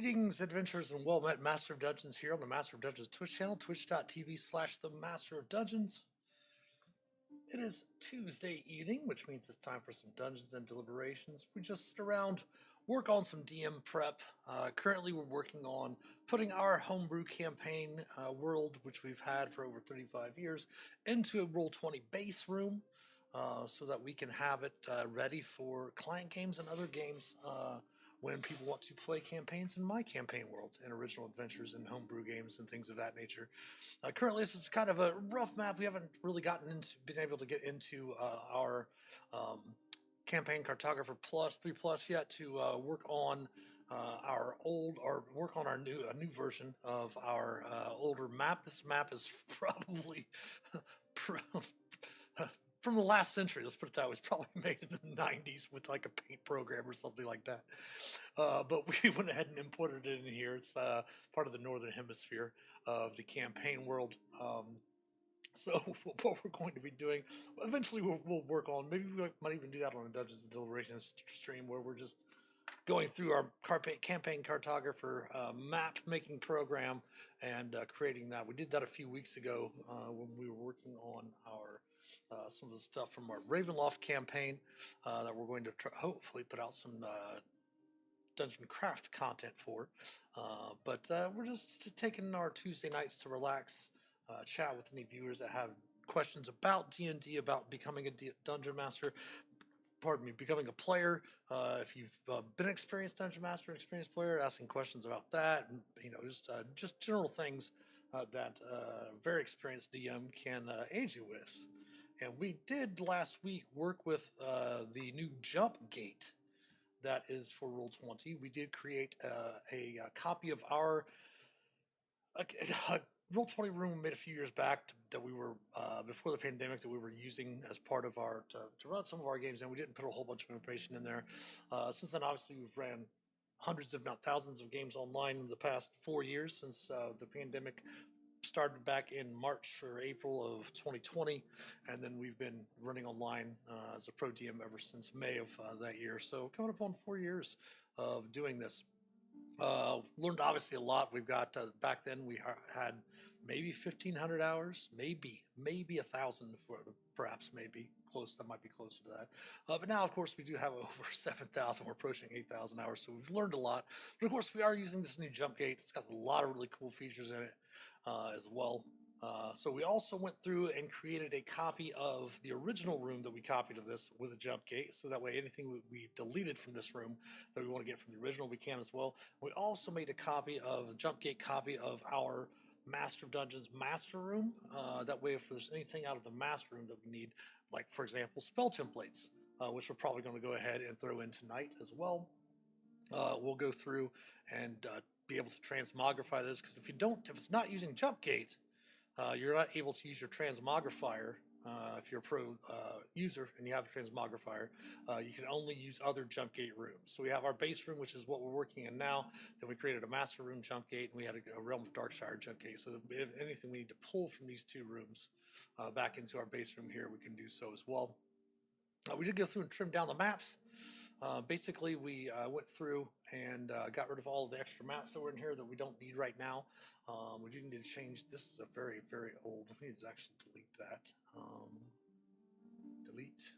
Greetings, adventurers, and well met Master of Dungeons here on the Master of Dungeons Twitch channel, twitch.tv/the Master of Dungeons. It is Tuesday evening, which means it's time for some Dungeons and Deliberations. We just sit around, work on some DM prep. Currently, we're working on putting our homebrew campaign world, which we've had for over 35 years, into a Roll20 base room so that we can have it ready for client games and other games when people want to play campaigns in my campaign world and original adventures and homebrew games and things of that nature. Currently, this is kind of a rough map. We haven't really been able to get into our campaign cartographer plus 3 plus yet to work on work on our new version of our older map. This map is probably from the last century, let's put it that way. It's probably made in the 90s with like a paint program or something like that. But we went ahead and imported it in here. It's part of the northern hemisphere of the campaign world. So what we're going to be doing, eventually we'll work on, maybe we might even do that on a Dungeons and Deliberations stream where we're just going through our campaign cartographer map making program and creating that. We did that a few weeks ago when we were working on our some of the stuff from our Ravenloft campaign that we're going to hopefully put out some dungeon craft content for. But we're just taking our Tuesday nights to relax, chat with any viewers that have questions about D&D, about becoming a dungeon master. Pardon me, becoming a player. If you've been an experienced dungeon master, experienced player, asking questions about that, and just general things that very experienced DM can aid you with. And we did last week work with the new jump gate that is for Roll20. We did create a copy of our Roll20 room made a few years back that we were before the pandemic that we were using as part of our to run some of our games, and we didn't put a whole bunch of information in there. Since then, obviously, we've ran hundreds, if not thousands, of games online in the past 4 years since the pandemic started back in March or April of 2020, and then we've been running online as a pro DM ever since May of that year. So coming up on 4 years of doing this. Learned obviously a lot. We've got back then we had maybe 1,500 hours, maybe 1,000, perhaps maybe close. That might be closer to that. But now, of course, we do have over 7,000. We're approaching 8,000 hours, so we've learned a lot. But of course, we are using this new jump gate. It's got a lot of really cool features in it as well. So we also went through and created a copy of the original room that we copied of this with a jump gate, so that way anything we deleted from this room that we want to get from the original we can as well. We also made a jump gate copy of our Master of Dungeons master room. That way if there's anything out of the master room that we need, like for example spell templates, which we're probably going to go ahead and throw in tonight as well. We'll go through and be able to transmogrifier those, because if it's not using jump gate, you're not able to use your transmogrifier. If you're a pro user and you have a transmogrifier, you can only use other jump gate rooms. So we have our base room, which is what we're working in now. Then we created a master room jump gate, and we had a Realm of Darkshire jump gate. So if anything we need to pull from these two rooms back into our base room here, we can do so as well. We did go through and trim down the maps. Basically, we went through and got rid of all of the extra maps that were in here that we don't need right now. We do need to change. This is a very, very old. We need to actually delete that. Delete.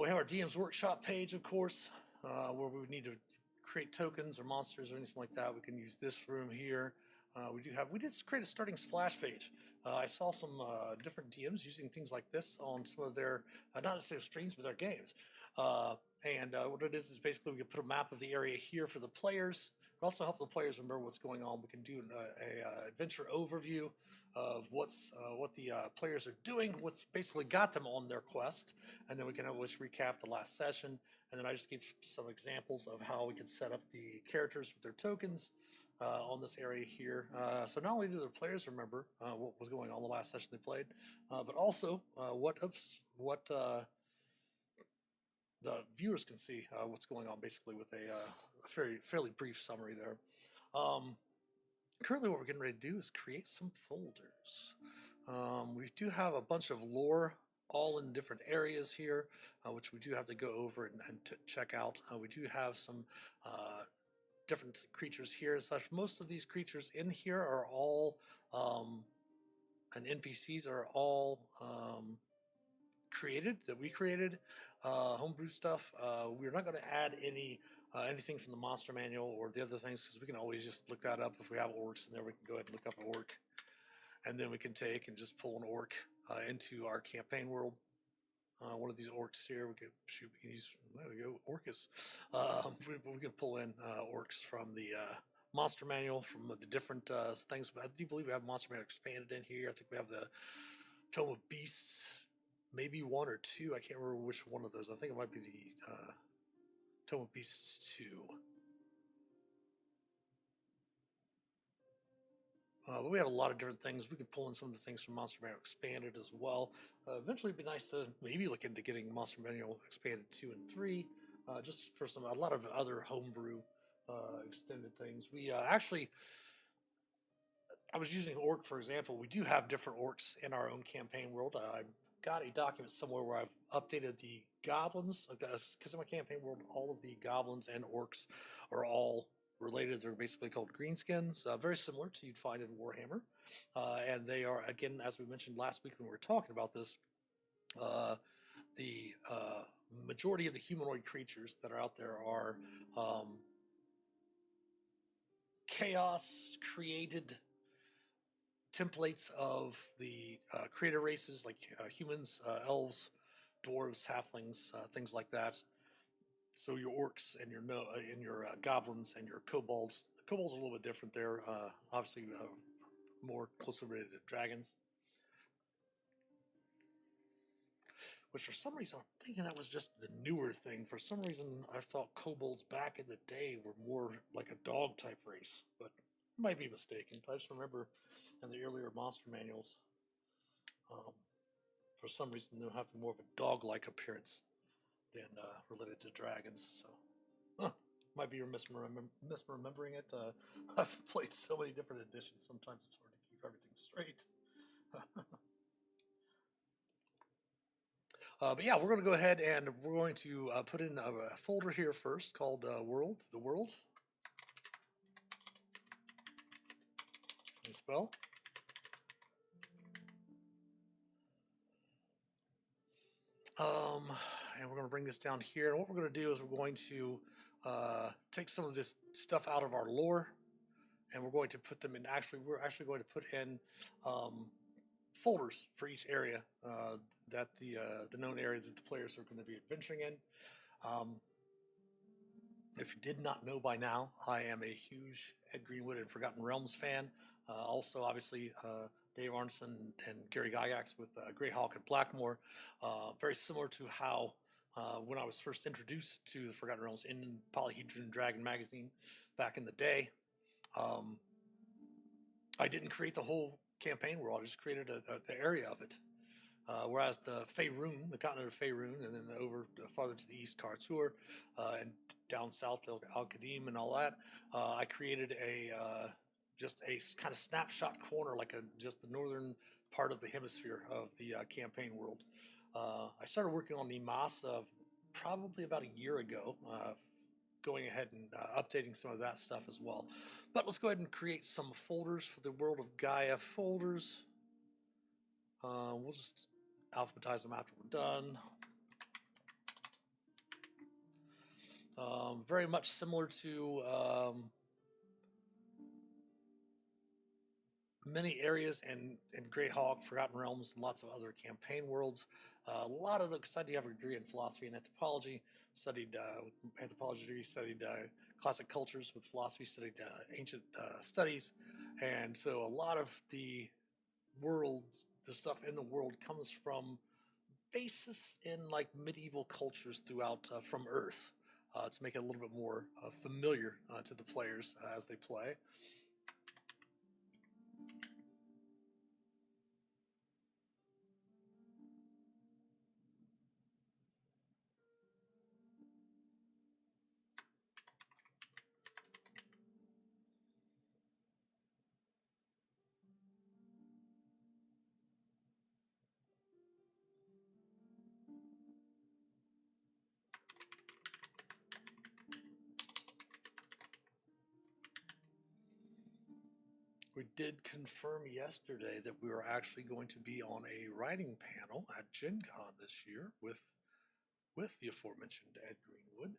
We have our DM's workshop page, of course, where we would need to create tokens or monsters or anything like that. We can use this room here. We did create a starting splash page. I saw some different DMs using things like this on some of their, not necessarily streams, but their games. What it is basically we can put a map of the area here for the players. It also help the players remember what's going on. We can do a adventure overview of what the players are doing, what's basically got them on their quest, and then we can always recap the last session. And then I just gave some examples of how we can set up the characters with their tokens on this area here. So not only do the players remember what was going on the last session they played, but also what the viewers can see what's going on, basically with a fairly brief summary there. Currently what we're getting ready to do is create some folders. We do have a bunch of lore all in different areas here, which we do have to go over and check out. We do have some different creatures here and such. Most of these creatures in here are all, and NPCs are all created, that we created, homebrew stuff. We're not going to add anything from the monster manual or the other things, because we can always just look that up. If we have orcs in there, we can go ahead and look up an orc, and then we can take and just pull an orc into our campaign world. One of these orcs here, we can use, there we go, Orcus. We can pull in orcs from the monster manual, from the different things. But I do believe we have monster manual expanded in here. I think we have the Tome of Beasts, maybe 1 or 2. I can't remember which one of those. I think it might be the Tome of Beasts 2. But we have a lot of different things. We could pull in some of the things from Monster Manual Expanded as well. Eventually, it'd be nice to maybe look into getting Monster Manual Expanded 2 and 3, just for a lot of other homebrew extended things. We actually, I was using Orc for example. We do have different orcs in our own campaign world. I've got a document somewhere where I've updated the goblins, because in my campaign world, all of the goblins and orcs are all related. They're basically called greenskins, very similar to you'd find in Warhammer. And they are, again, as we mentioned last week when we were talking about this, the majority of the humanoid creatures that are out there are chaos created templates of the creator races, like humans, elves, dwarves, halflings, things like that. So your orcs and your goblins and your kobolds. Kobolds are a little bit different. They're obviously more closely related to dragons. Which for some reason, I'm thinking that was just the newer thing. For some reason, I thought kobolds back in the day were more like a dog type race, but I might be mistaken. I just remember in the earlier monster manuals, for some reason, they're having more of a dog-like appearance than related to dragons. So, might be misremembering it. I've played so many different editions. Sometimes it's hard to keep everything straight. But yeah, we're going to go ahead and we're going to put in a folder here first called World. The World. Spell. And we're going to bring this down here. And what we're going to do is we're going to take some of this stuff out of our lore, and we're going to put them in. We're actually going to put in folders for each area that the known area that the players are going to be adventuring in. If you did not know by now, I am a huge Ed Greenwood and Forgotten Realms fan. Also, obviously, Dave Arneson and Gary Gygax with Greyhawk and Blackmoor. Very similar to how when I was first introduced to the Forgotten Realms in Polyhedron Dragon magazine back in the day. I didn't create the whole campaign world. I just created an area of it. Whereas the Faerun, the continent of Faerun, and then over farther to the east, Kartur, and down south, Al-Qadim and all that, I created just a kind of snapshot corner, like just the northern part of the hemisphere of the campaign world. I started working on the Mas probably about a year ago, going ahead and updating some of that stuff as well. But let's go ahead and create some folders for the World of Gaia folders. We'll just alphabetize them after we're done. Very much similar to many areas in Greyhawk, Forgotten Realms, and lots of other campaign worlds. A lot of the study have a degree in philosophy and anthropology. Studied anthropology degree, studied classic cultures with philosophy, studied ancient studies, and so a lot of the worlds, the stuff in the world comes from basis in like medieval cultures throughout from Earth to make it a little bit more familiar to the players as they play. We did confirm yesterday that we are actually going to be on a writing panel at Gen Con this year with the aforementioned Ed Greenwood.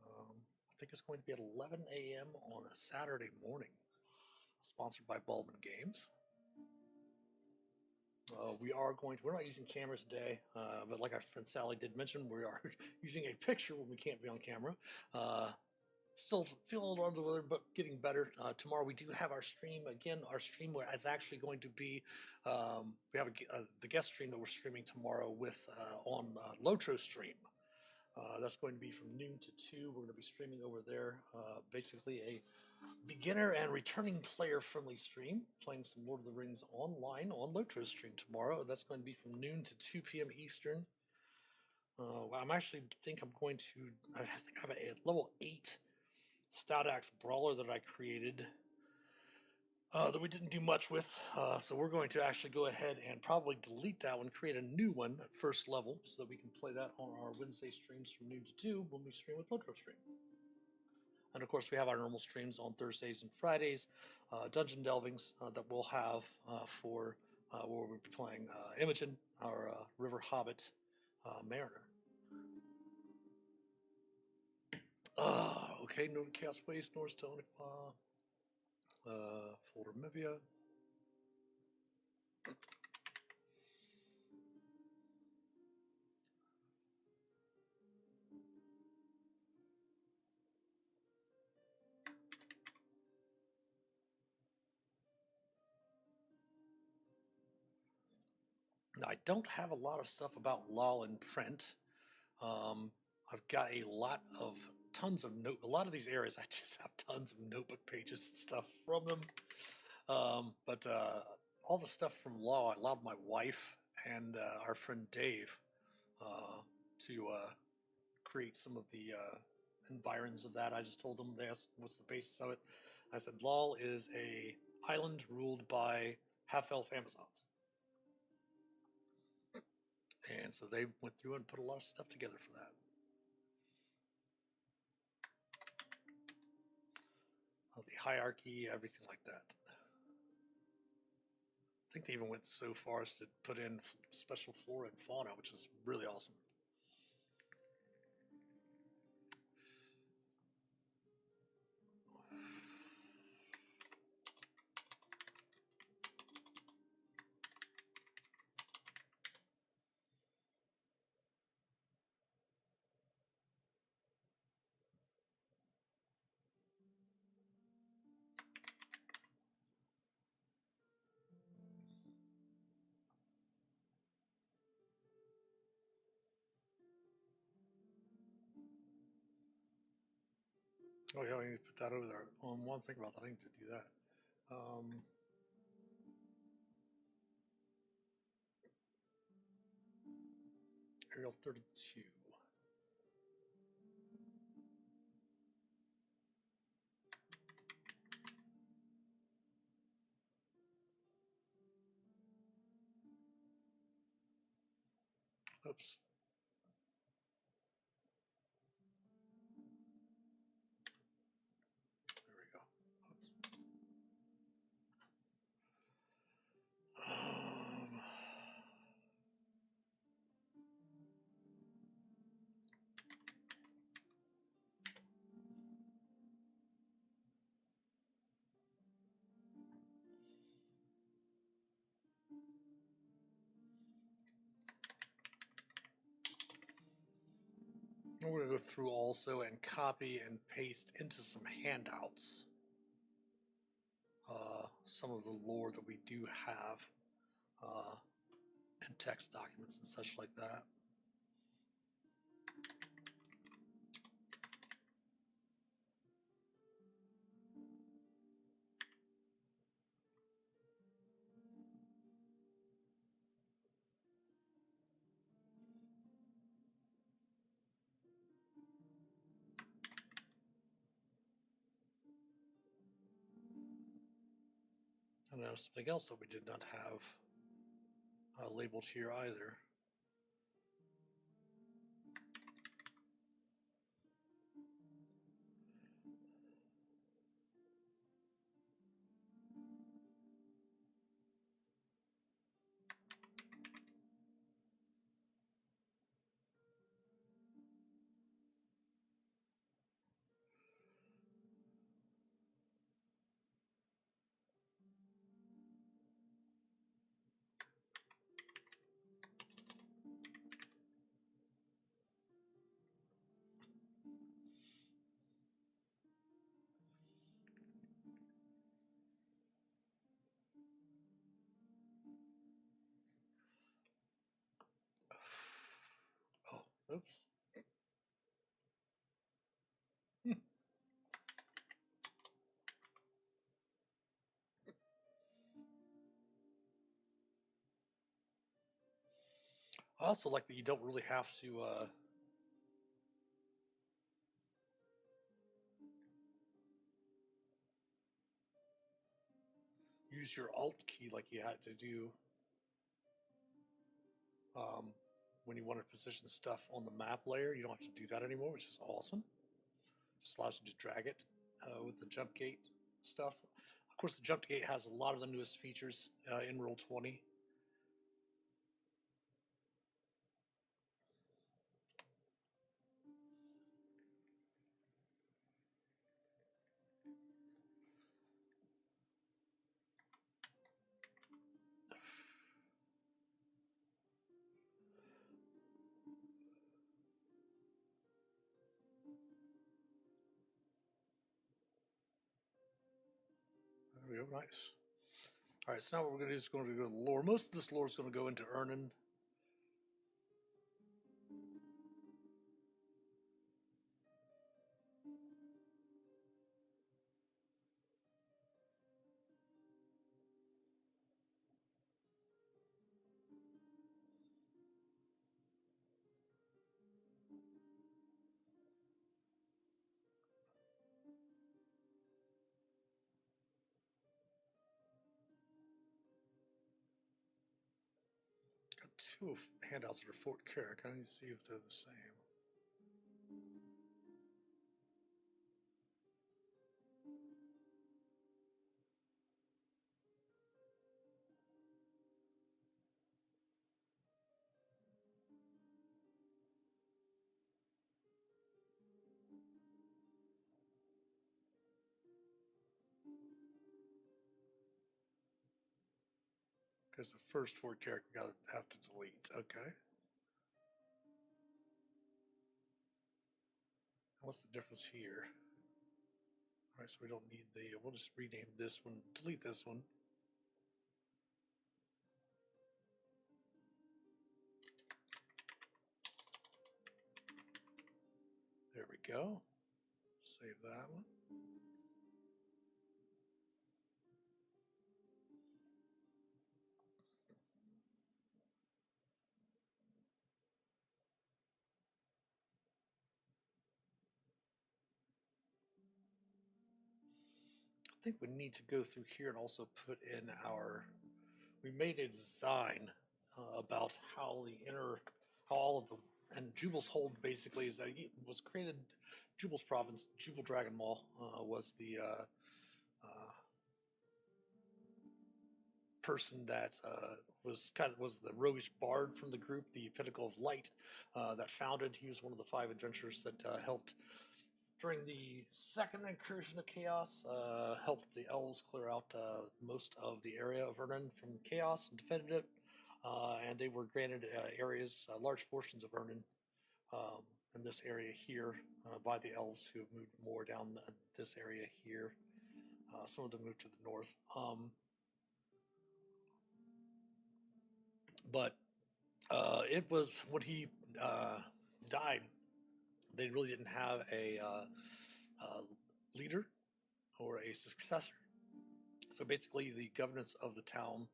I think it's going to be at 11 a.m. on a Saturday morning, sponsored by Baldwin Games. We're not using cameras today, but like our friend Sally did mention, we are using a picture when we can't be on camera. Still feel a little under the weather, but getting better. Tomorrow we do have our stream. Again, our stream is actually going to be, we have the guest stream that we're streaming tomorrow with on Lotro stream. That's going to be from noon to 2. We're going to be streaming over there. Basically a beginner and returning player friendly stream, playing some Lord of the Rings online on Lotro stream tomorrow. That's going to be from noon to 2 p.m. Eastern. I think I have a level 8 Stout Axe Brawler that I created that we didn't do much with. So we're going to actually go ahead and probably delete that one, create a new one at first level so that we can play that on our Wednesday streams from noon to 2 when we stream with Lotro stream. And of course, we have our normal streams on Thursdays and Fridays, dungeon delvings that we'll have for where we'll be playing Imogen, our River Hobbit Mariner. Okay, Northern Chaos Waste, Northstone, Folder Mivia. Now, I don't have a lot of stuff about LOL in print. I've got a lot of a lot of these areas, I just have tons of notebook pages and stuff from them. But all the stuff from LOL, I allowed my wife and our friend Dave to create some of the environs of that. I just told them, they asked what's the basis of it. I said LOL is a island ruled by half-elf Amazons. And so they went through and put a lot of stuff together for that. The hierarchy, everything like that. I think they even went so far as to put in special flora and fauna, which is really awesome. Oh yeah, I need to put that over there. One thing about that, I need to do that. Aerial 32. Oops. There we go. Oops. I'm going to go through also and copy and paste into some handouts some of the lore that we do have and text documents and such like that. And there's something else that we did not have labeled here either. Oops. Hmm. I also like that you don't really have to use your Alt key like you had to do um, when you want to position stuff on the map layer. You don't have to do that anymore, which is awesome. Just allows you to drag it with the jump gate stuff. Of course, the jump gate has a lot of the newest features in Roll20. There we go, nice. All right, so now what we're going to do is going to go to the lore. Most of this lore is going to go into Ernan. Got two handouts that are Fort Carrick. I need to see if they're the same. Because the first Fort Carrick we got to have to delete. Okay. What's the difference here? All right, so we don't need the. We'll just rename this one. Delete this one. There we go. Save that one. I think we need to go through here and also put in our. We made a design about how the inner, how all of the, and Jubal's hold basically is that it was created. Jubal's province, Jubal Dragon Mall, was the person that was the roguish bard from the group, the Pinnacle of Light, that founded. He was one of the 5 adventurers that helped during the second incursion of chaos, helped the elves clear out most of the area of Vernon from chaos and defended it. And they were granted areas, large portions of Vernon, um, in this area here by the elves who have moved more down this area here. Some of them moved to the north. But it was when he died, they really didn't have a leader or a successor. So basically, the governance of the town,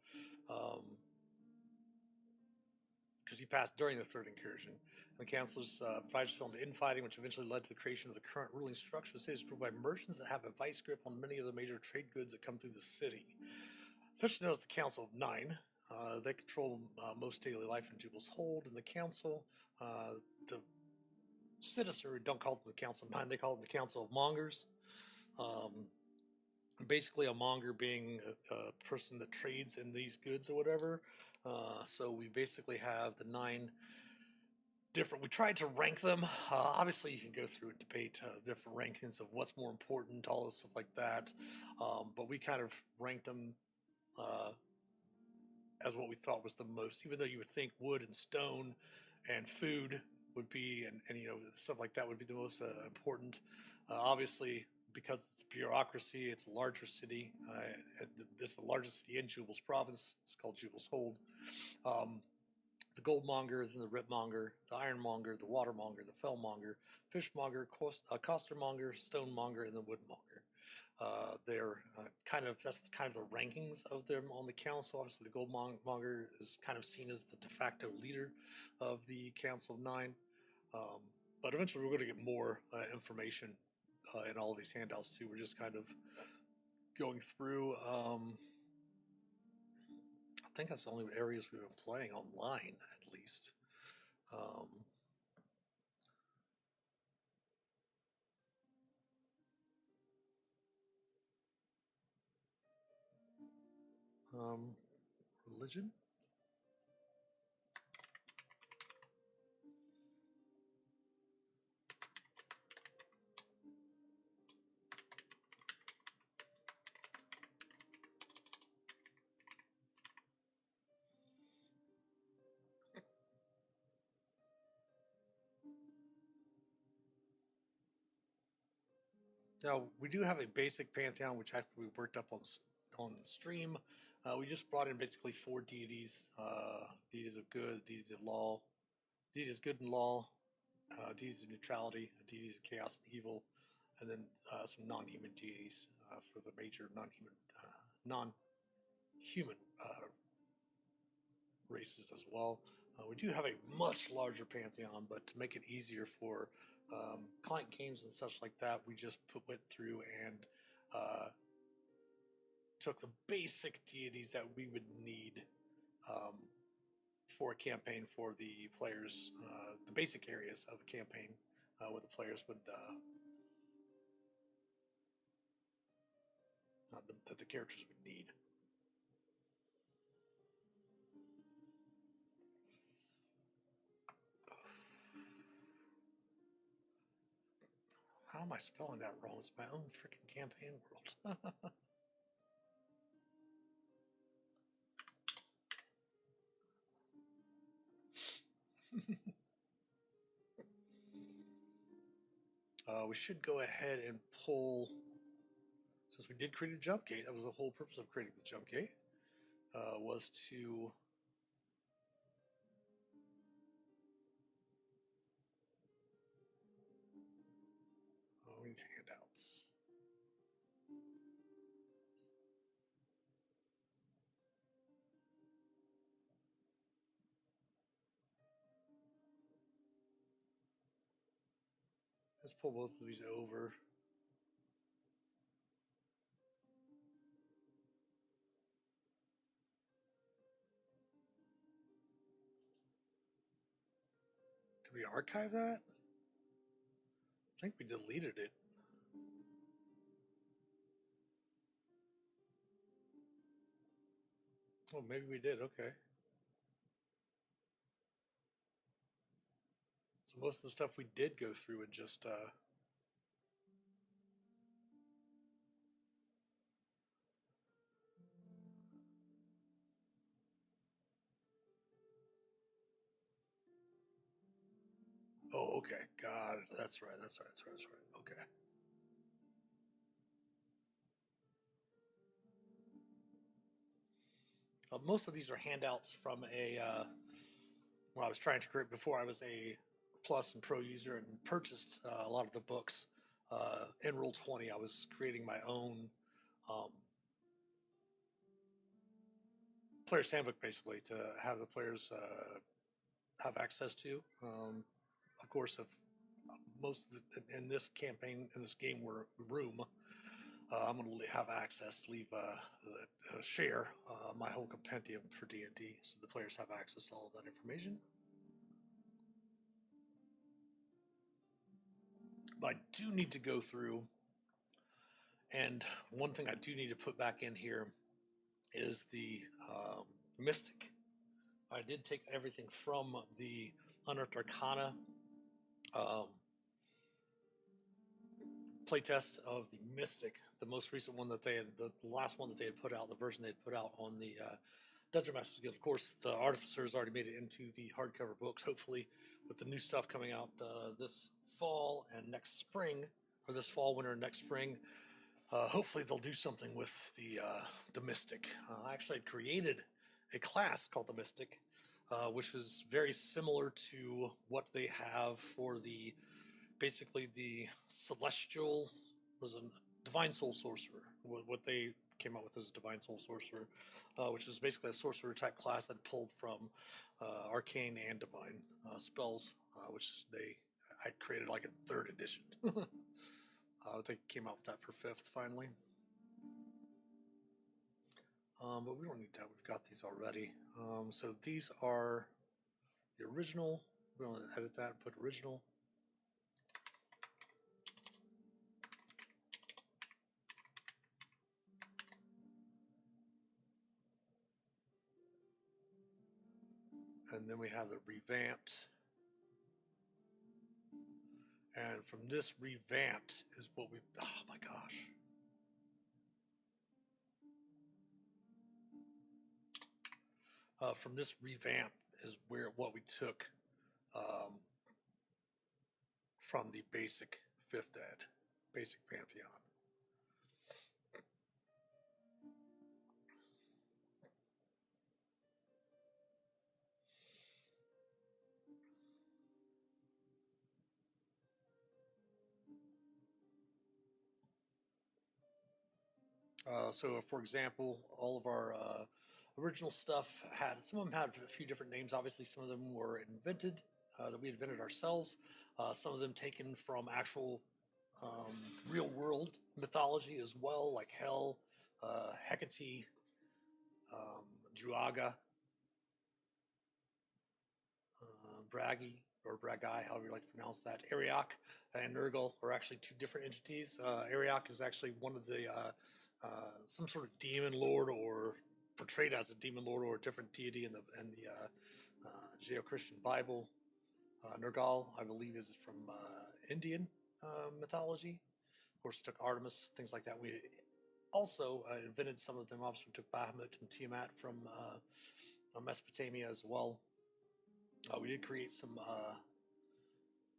because he passed during the third incursion, and the councilors advised film to infighting, which eventually led to the creation of the current ruling structure. The city is ruled by merchants that have a vice grip on many of the major trade goods that come through the city. Officially known as the Council of Nine, they control most daily life in Jubal's Hold, and the council, the citizenry don't call them the Council of Nine, they call them the Council of Mongers. Basically, a monger being a person that trades in these goods or whatever. So we basically have the 9 different. We tried to rank them. Obviously, you can go through and debate different rankings of what's more important, all this stuff like that. But we kind of ranked them as what we thought was the most, even though you would think wood and stone and food would be, and stuff like that would be the most important. Obviously, because it's bureaucracy, it's a larger city. It's the largest city in Jubal's province. It's called Jubal's Hold. Um, the goldmonger, then the ripmonger, the ironmonger, the watermonger, the fellmonger, fishmonger, costermonger, stonemonger, and the woodmonger. They're that's kind of the rankings of them on the council. Obviously, the goldmonger is kind of seen as the de facto leader of the Council of Nine. Um, but eventually, we're going to get more information in all of these handouts too. We're just kind of going through. I think that's the only areas we've been playing online, at least. Um, um, Religion. Now we do have a basic pantheon, which actually we worked up on stream. We just brought in basically 4 deities: deities of good, deities of law, deities of good and law, deities of neutrality, deities of chaos and evil, and then some non-human deities for the major non-human races as well. We do have a much larger pantheon, but to make it easier for client games and such like that, we just went through and took the basic deities that we would need um, for a campaign for the players, the basic areas of a campaign where the players would that the characters would need. How am I spelling that wrong? It's my own freaking campaign world. We should go ahead and pull, since we did create a jump gate. That was the whole purpose of creating the jump gate, was to we need handouts. Let's pull both of these over. Did we archive that? I think we deleted it. Oh, maybe we did. Okay. So most of the stuff we did go through and just oh, okay. God, that's right. That's right. That's right. That's right. Okay. Most of these are handouts from when I was trying to create before I was a Plus and Pro user and purchased a lot of the books in Roll20. I was creating my own um, player's handbook basically to have the players have access to. Of course, if most of in this campaign in this game room, I'm going to have access, share my whole compendium for D&D, so the players have access to all of that information. But I do need to go through, and one thing I do need to put back in here is the Mystic. I did take everything from the Unearthed Arcana um, playtest of the Mystic, the most recent one that they had, the last one that they had put out, the version they had put out on the Dungeon Masters Guild. Of course, the Artificers already made it into the hardcover books. Hopefully, with the new stuff coming out this fall and next spring, or this fall, winter, and next spring, hopefully they'll do something with the Mystic. I actually had created a class called the Mystic which was very similar to what they have for basically the celestial, was a divine soul sorcerer. What they came up with as a divine soul sorcerer, which is basically a sorcerer type class that pulled from arcane and divine spells, which I created like a third edition. They came out with that for fifth finally. But we don't need that. We've got these already. So these are the original. We're going to edit that and put original. And then we have the revamped. And from this revamped is what we, oh my gosh. From this revamp is what we took from the basic 5th ed, basic Pantheon. So, for example, all of our original stuff some of them had a few different names. Obviously, some of them were invented, that we invented ourselves. Some of them taken from actual real world mythology as well, like Hel, Hecate, Druaga, Bragi, or Bragai, however you like to pronounce that. Ariok and Nurgle are actually two different entities. Ariok is actually one of the some sort of demon lord, or portrayed as a demon lord or a different deity in the Judeo-Christian Bible. Nurgle, I believe, is from Indian mythology. Of course, took Artemis, things like that. We also invented some of them. Obviously, we took Bahamut and Tiamat from Mesopotamia as well. We did create some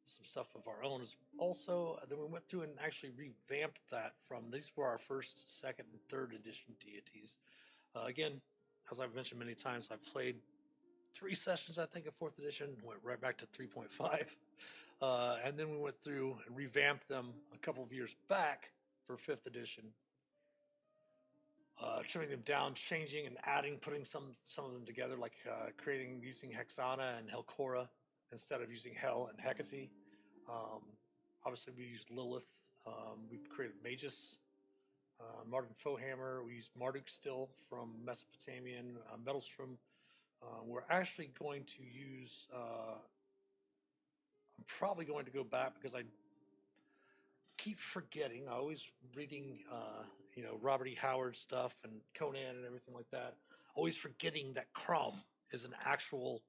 stuff of our own. Also, then we went through and actually revamped that from, these were our first, second, and third edition deities. Again, as I've mentioned many times, I played 3 sessions, I think, of 4th edition, went right back to 3.5. And then we went through and revamped them a couple of years back for 5th edition. Trimming them down, changing and adding, putting some of them together, like using Hexana and Helcora instead of using Hel and Hecate. Obviously, we used Lilith. We created Magus, Martin Fohammer. We used Marduk still from Mesopotamian, Metalstrom. We're actually going to use, I'm probably going to go back because I keep forgetting. I always reading, Robert E. Howard stuff and Conan and everything like that. Always forgetting that Crom is an actual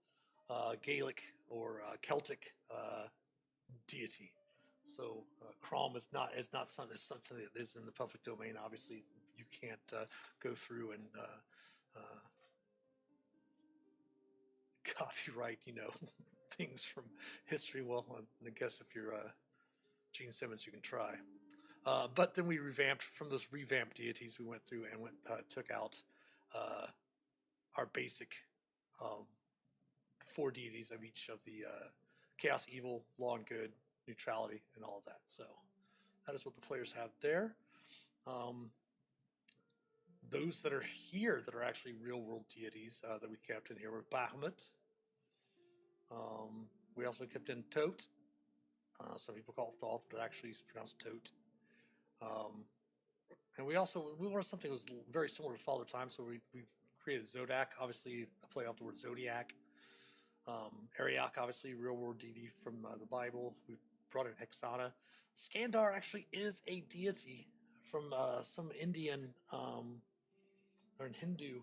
Gaelic or Celtic deity. So Crom is not something that is in the public domain. Obviously, you can't go through and copyright, things from history. Well, I guess if you're Gene Simmons, you can try. But then we revamped from those revamped deities. We went through and took out our basic 4 deities of each of the chaos, evil, law and good, neutrality, and all of that. So that is what the players have there. Those that are here that are actually real world deities that we kept in here were Bahamut. We also kept in Tote. Some people call it Thoth, but it actually is pronounced Tote. And we wanted something that was very similar to Father Time, so we created Zodak, obviously a play off the word Zodiac. Ariok, obviously real world deity from the Bible. We brought in Hexana. Skandar actually is a deity from some Indian or Hindu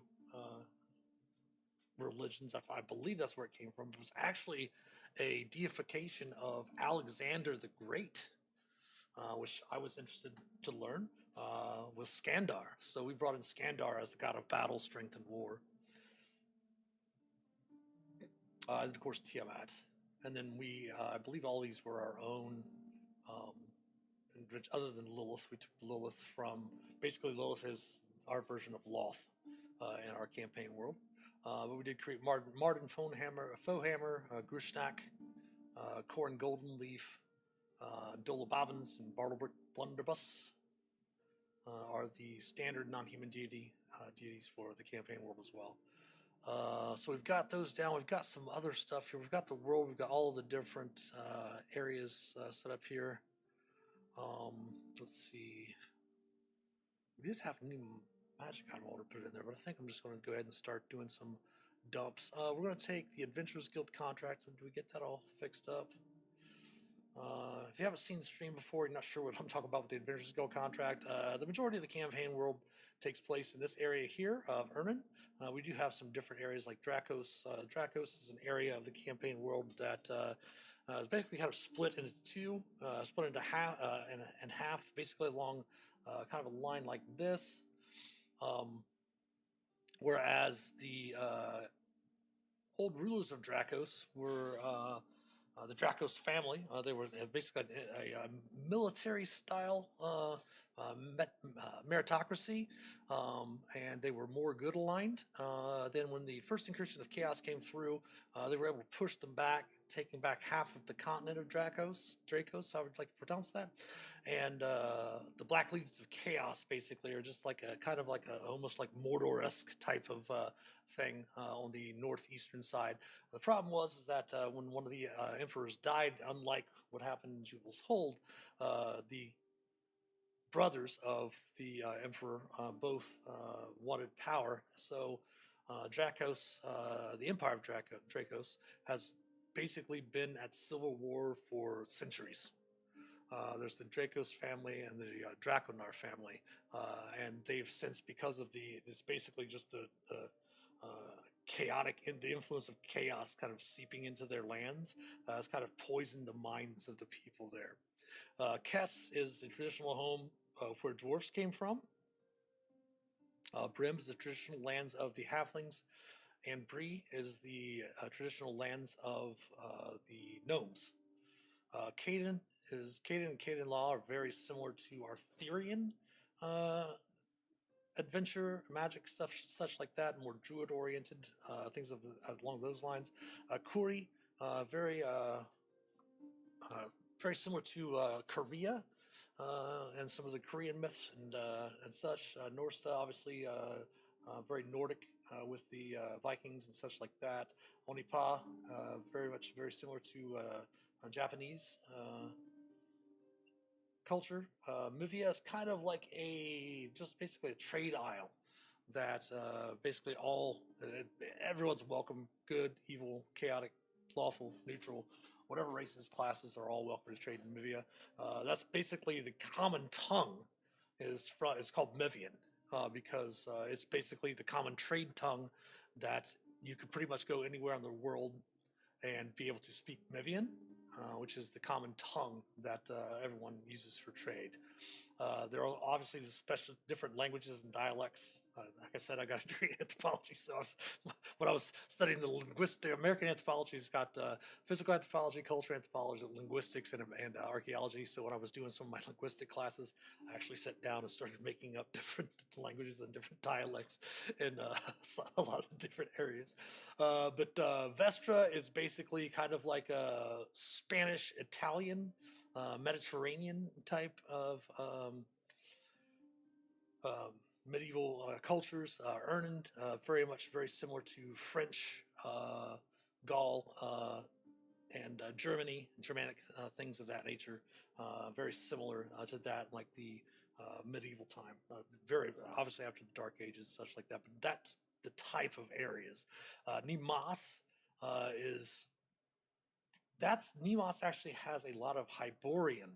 religions. I believe that's where it came from. It was actually a deification of Alexander the Great, which I was interested to learn, was Skandar. So we brought in Skandar as the god of battle, strength, and war. And of course, Tiamat. And then I believe all these were our own, other than Lilith. We took Lilith from, basically Lilith is our version of Loth in our campaign world. But we did create Martin Fohammer, Grushnak, Corn Golden Leaf, Dola Bobbins, and Bartlebrook Blunderbuss are the standard non-human deities for the campaign world as well. So we've got those down. We've got some other stuff here. We've got the world. We've got all of the different areas set up here. Let's see. We did have new magic item order put in there, but I think I'm just going to go ahead and start doing some dumps. We're going to take the Adventurers Guild contract. Do we get that all fixed up? If you haven't seen the stream before, you're not sure what I'm talking about with the Adventurers Guild contract. The majority of the campaign world takes place in this area here of Ernan. We do have some different areas like Dracos. Dracos is an area of the campaign world that is basically kind of split into two, split into half and half, basically along kind of a line like this. Whereas the old rulers of Dracos were the Dracos family. They were basically a military-style meritocracy, and they were more good-aligned. Then when the first incursion of chaos came through, they were able to push them back, taking back half of the continent of Dracos, I would like to pronounce that. And the Black Legions of Chaos basically are just like a kind of like a almost like Mordor-esque type of thing on the northeastern side. The problem was that when one of the emperors died, unlike what happened in Jubal's Hold, the brothers of the emperor both wanted power. So Dracos, the Empire of Dracos, has basically been at civil war for centuries. There's the Dracos family and the Draconar family, and they've since, because of it's basically just the chaotic, the influence of chaos kind of seeping into their lands, has kind of poisoned the minds of the people there. Kess is the traditional home of where dwarfs came from. Brim is the traditional lands of the halflings, and Bree is the traditional lands of the gnomes. Caden and Caden Law are very similar to Arthurian adventure, magic stuff, such like that, more druid-oriented things along those lines. Kuri, very similar to Korea and some of the Korean myths and such. Norsta, obviously, very Nordic with the Vikings and such like that. Onipa, very similar to Japanese culture. Mivia is kind of like just basically a trade aisle that basically everyone's welcome, good, evil, chaotic, lawful, neutral, whatever races, classes are all welcome to trade in Mivia. That's basically the common tongue is called Mivian because it's basically the common trade tongue that you could pretty much go anywhere in the world and be able to speak Mivian, which is the common tongue that everyone uses for trade. There are obviously different languages and dialects. Like I said, I got a degree in anthropology, so when I was studying the American anthropology has got physical anthropology, cultural anthropology, linguistics, and archaeology. So when I was doing some of my linguistic classes, I actually sat down and started making up different languages and different dialects in a lot of different areas. But Vestra is basically kind of like a Spanish, Italian, Mediterranean type of medieval cultures. Ernan, very similar to French, Gaul, and Germanic things of that nature. Very similar to that, like the medieval time. Very obviously after the Dark Ages and such like that. But that's the type of areas. Nemas Nemas actually has a lot of Hyborian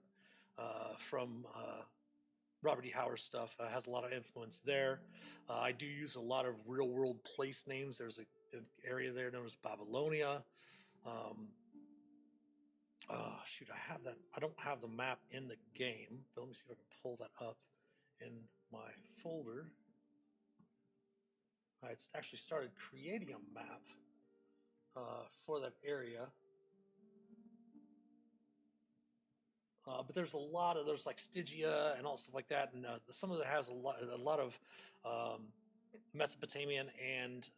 from Robert E. Howard's stuff. Has a lot of influence there. I do use a lot of real world place names. There's an area there known as Babylonia. Shoot, I have that. I don't have the map in the game, but let me see if I can pull that up in my folder. I actually started creating a map for that area. But there's like Stygia and all stuff like that, and some of it has a lot of Mesopotamian and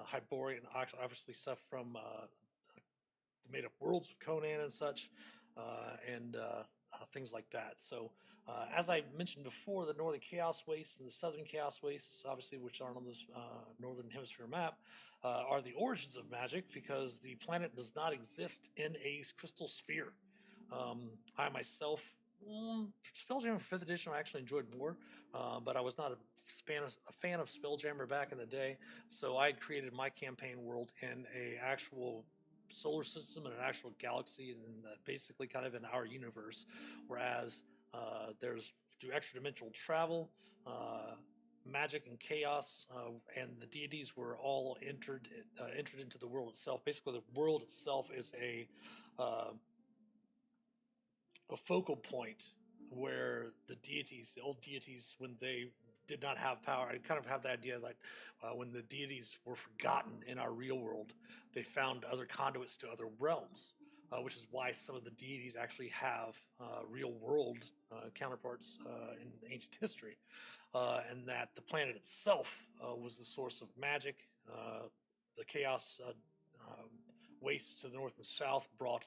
Hyborian, obviously stuff from the made up worlds of Conan and such, and things like that. So, as I mentioned before, the northern chaos wastes and the southern chaos wastes, obviously, which aren't on this northern hemisphere map, are the origins of magic because the planet does not exist in a crystal sphere. I myself, Spelljammer 5th edition, I actually enjoyed more, but I was not a fan of Spelljammer back in the day. So I created my campaign world in a actual solar system and an actual galaxy, and basically kind of in our universe. Whereas there's through extra dimensional travel, magic and chaos, and the deities were all entered into the world itself. Basically, the world itself is uh, a focal point where the deities, the old deities, when they did not have power, I kind of have the idea that when the deities were forgotten in our real world, they found other conduits to other realms, which is why some of the deities actually have real world counterparts in ancient history, and that the planet itself was the source of magic. The chaos wastes to the north and south brought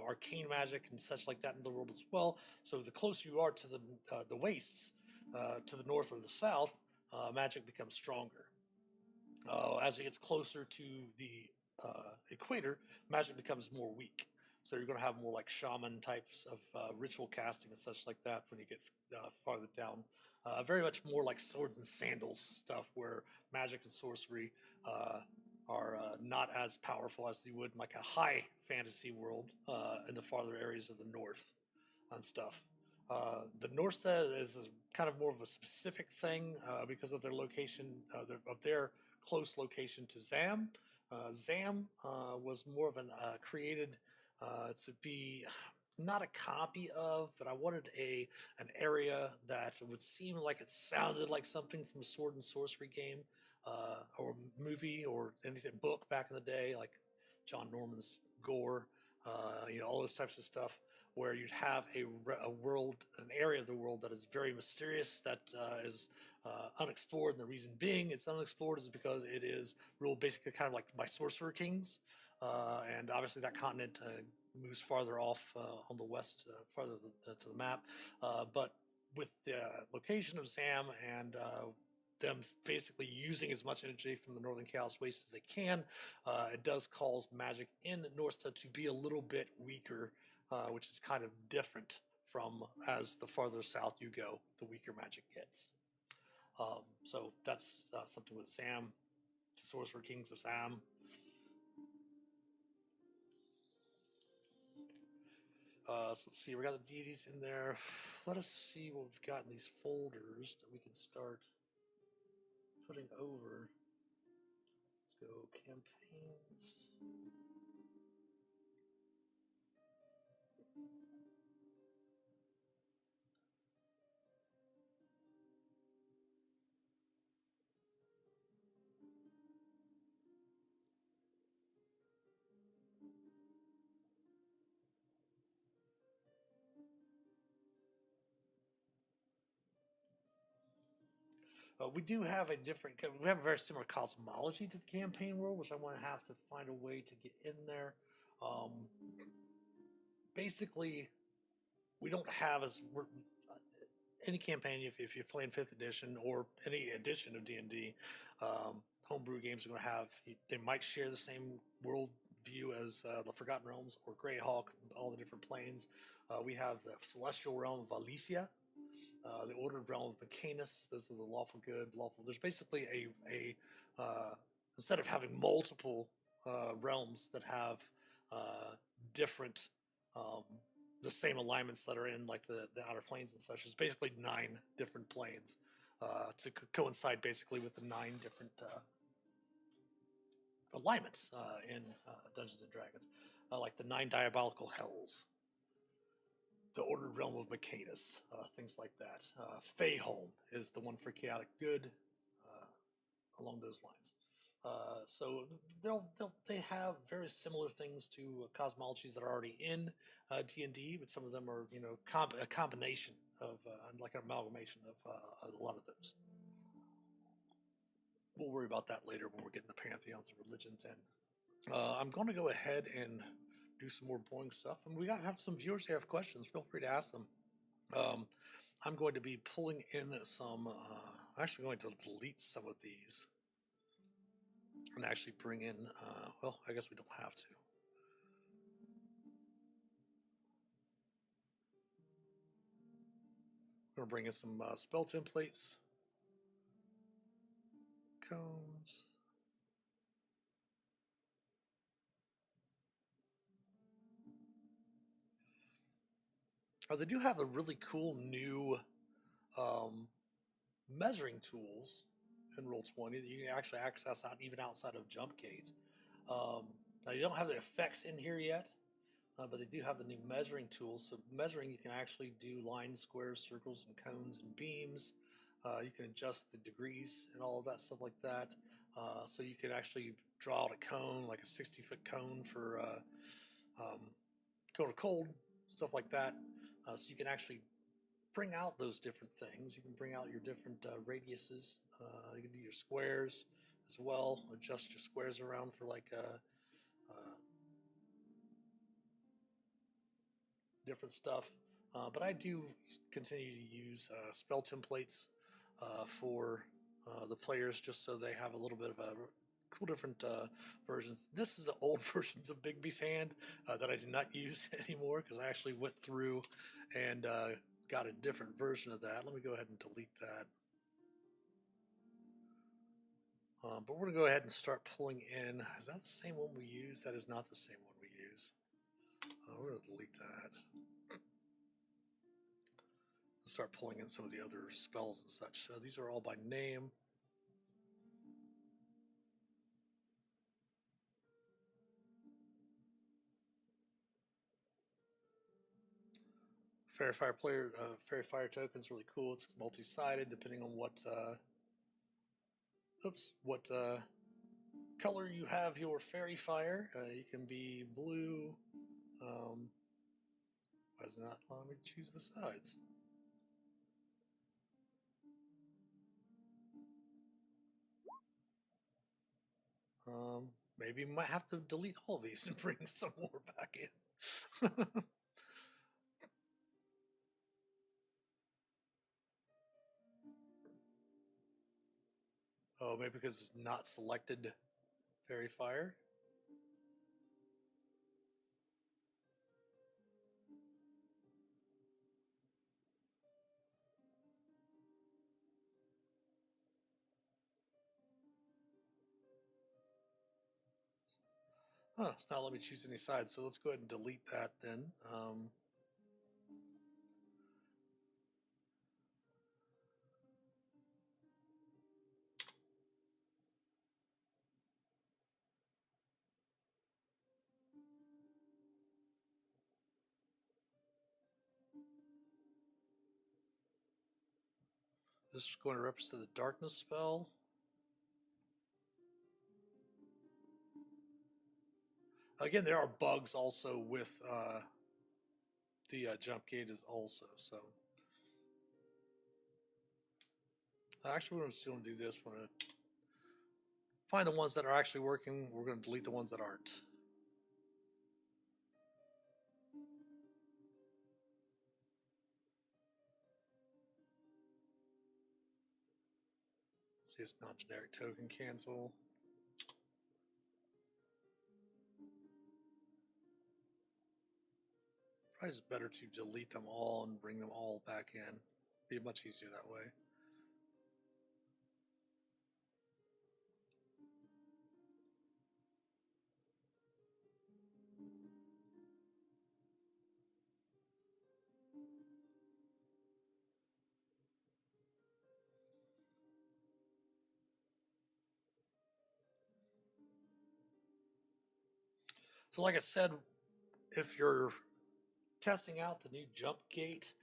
arcane magic and such like that in the world as well. So the closer you are to the wastes, to the north or the south, magic becomes stronger. As it gets closer to the equator, magic becomes more weak. So you're going to have more like shaman types of ritual casting and such like that when you get farther down. Very much more like swords and sandals stuff, where magic and sorcery are not as powerful as you would in like a high fantasy world in the farther areas of the north and stuff. The Norse is kind of more of a specific thing because of their location, of their close location to Zam. Zam was more of an created to be not a copy of, but I wanted an area that would seem like it sounded like something from a sword and sorcery game or movie or anything book back in the day, like John Norman's Gore, all those types of stuff, where you'd have a world, an area of the world that is very mysterious, that is unexplored. And the reason being it's unexplored is because it is ruled basically kind of like by sorcerer kings. And obviously that continent moves farther off on the west, farther to the map. But with the location of Zam and them basically using as much energy from the Northern Chaos Waste as they can, it does cause magic in Norsta to be a little bit weaker, which is kind of different from as the farther south you go, the weaker magic gets. So that's something with Sam, the Sorcerer Kings of Sam. So let's see, we got the deities in there. Let us see what we've got in these folders that we can start putting over. Let's go campaigns. We do have we have a very similar cosmology to the campaign world, which I want to have to find a way to get in there. Um, Basically, we don't have any campaign if you're playing 5th edition or any edition of D&D, homebrew games are going to have, they might share the same world view as the Forgotten Realms or Greyhawk, all the different planes. We have the celestial realm of Alicia, the ordered realm of Mecanus. Those are the lawful good, lawful. There's basically instead of having multiple realms that have different, um, the same alignments that are in like the outer planes and such, it's basically 9 different planes to coincide basically with the 9 different alignments in Dungeons and Dragons, like the 9 diabolical hells, the ordered realm of Mecanus, things like that. Feyholm is the one for chaotic good, along those lines. So they have very similar things to cosmologies that are already in D&D, but some of them are a combination of like an amalgamation of a lot of those. we'll worry about that later when we're getting the pantheons and religions in. I'm going to go ahead and do some more boring stuff, and we have some viewers who have questions. Feel free to ask them. I'm going to be pulling in some. I'm actually going to delete some of these and actually bring in. Well, I guess we don't have to. I'm going to bring in some spell templates, cones. They do have a really cool new measuring tools in Roll20 that you can actually access out even outside of Jump Gate. Now you don't have the effects in here yet, but they do have the new measuring tools. So measuring, you can actually do lines, squares, circles, and cones and beams. You can adjust the degrees and all of that stuff like that. So you can actually draw out a cone, like a 60-foot cone for cone of cold, stuff like that. So you can actually bring out those different things. You can bring out your different radiuses. You can do your squares as well. Adjust your squares around for like different stuff. But I do continue to use spell templates for the players just so they have a little bit of a cool different versions. This is the old versions of Bigby's Hand that I do not use anymore because I actually went through and got a different version of that. Let me go ahead and delete that. But we're going to go ahead and start pulling in. Is that the same one we use? That is not the same one we use. We're going to delete that. Start pulling in some of the other spells and such. These are all by name. Fairy Fire token is really cool. It's multi-sided depending on what color you have your Fairy Fire. You can be blue. Why is it not allowing me to choose the sides? Maybe we might have to delete all these and bring some more back in. Oh, maybe because it's not selected Fairy Fire. Huh, it's not letting me choose any sides, so let's go ahead and delete that then. This is going to represent the darkness spell. Again, there are bugs also with the jump gate is also, so. Actually, we're still going to do this. We're going to find the ones that are actually working. We're going to delete the ones that aren't. See, it's not generic token cancel. Probably just better to delete them all and bring them all back in. Be much easier that way. So like I said, if you're testing out the new jump gate,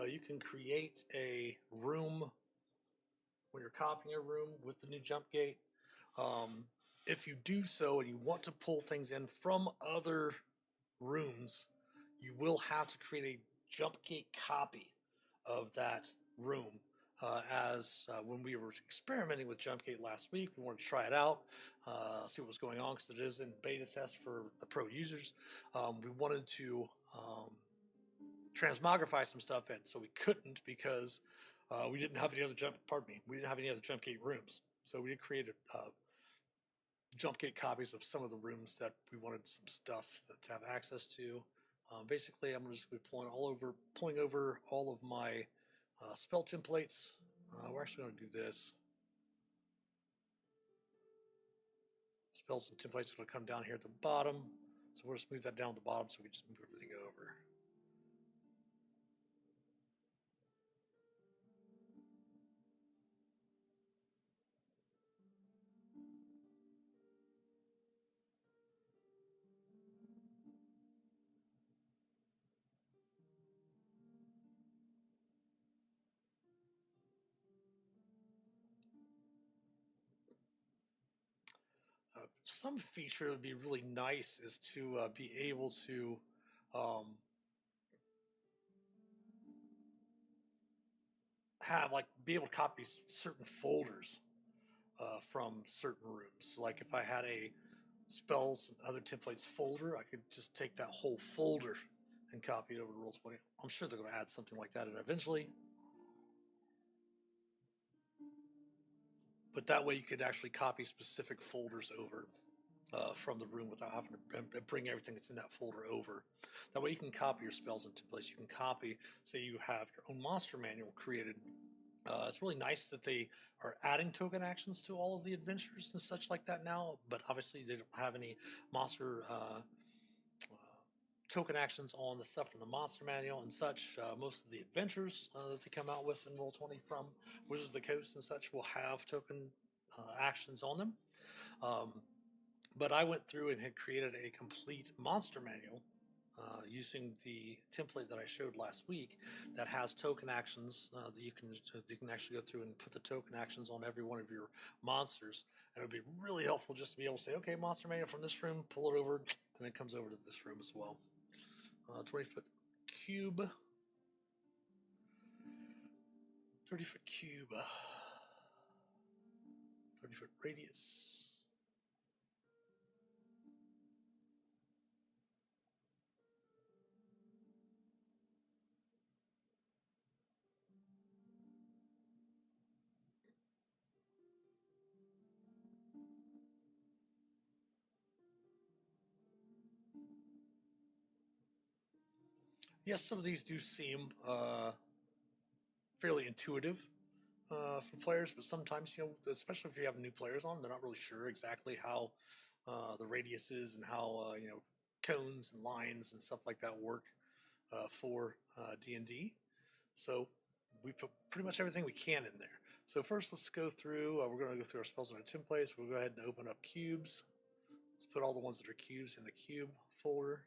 you can create a room when you're copying a room with the new jump gate. If you do so and you want to pull things in from other rooms, you will have to create a jump gate copy of that room. When we were experimenting with Jumpgate last week, we wanted to try it out, see what was going on because it is in beta test for the pro users. We wanted to transmogrify some in, so we couldn't because we didn't have any other we didn't have any other Jumpgate rooms. So we created Jumpgate copies of some of the rooms that we wanted some stuff to have access to. Basically, I'm just going to be pulling over all of my spell templates. We're actually going to do this. Spells and templates are going to come down here at the bottom. So we'll just move that down to the bottom so we just move everything over. Some feature that would be really nice is to be able to be able to copy certain folders from certain rooms. So like if I had a spells and other templates folder, I could just take that whole folder and copy it over to Roll20. I'm sure they're going to add something like that eventually. But that way you could actually copy specific folders over from the room without having to bring everything that's in that folder over. That way you can copy your spells and templates. You can copy, say you have your own monster manual created. It's really nice that they are adding token actions to all of the adventures and such like that now, but obviously they don't have any monster token actions on the stuff from the monster manual and such. Most of the adventures that they come out with in Roll20 from Wizards of the Coast and such will have token actions on them. But I went through and had created a complete monster manual using the template that I showed last week that has token actions that you can actually go through and put the token actions on every one of your monsters. And it would be really helpful just to be able to say, okay, monster manual from this room, pull it over, and it comes over to this room as well. 20-foot cube. 30-foot cube. 30-foot radius. Yes, some of these do seem fairly intuitive for players, but sometimes, especially if you have new players on, they're not really sure exactly how the radius is and how cones and lines and stuff like that work for D&D. So we put pretty much everything we can in there. So first, let's go through. We're going to go through our spells and our templates. We'll go ahead and open up cubes. Let's put all the ones that are cubes in the cube folder.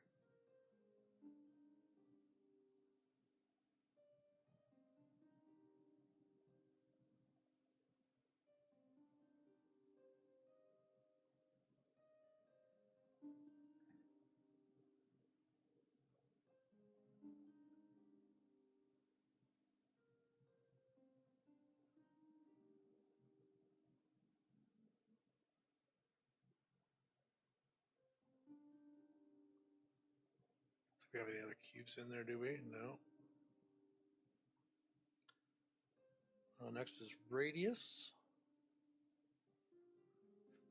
Do we have any other cubes in there, do we? No. Next is radius.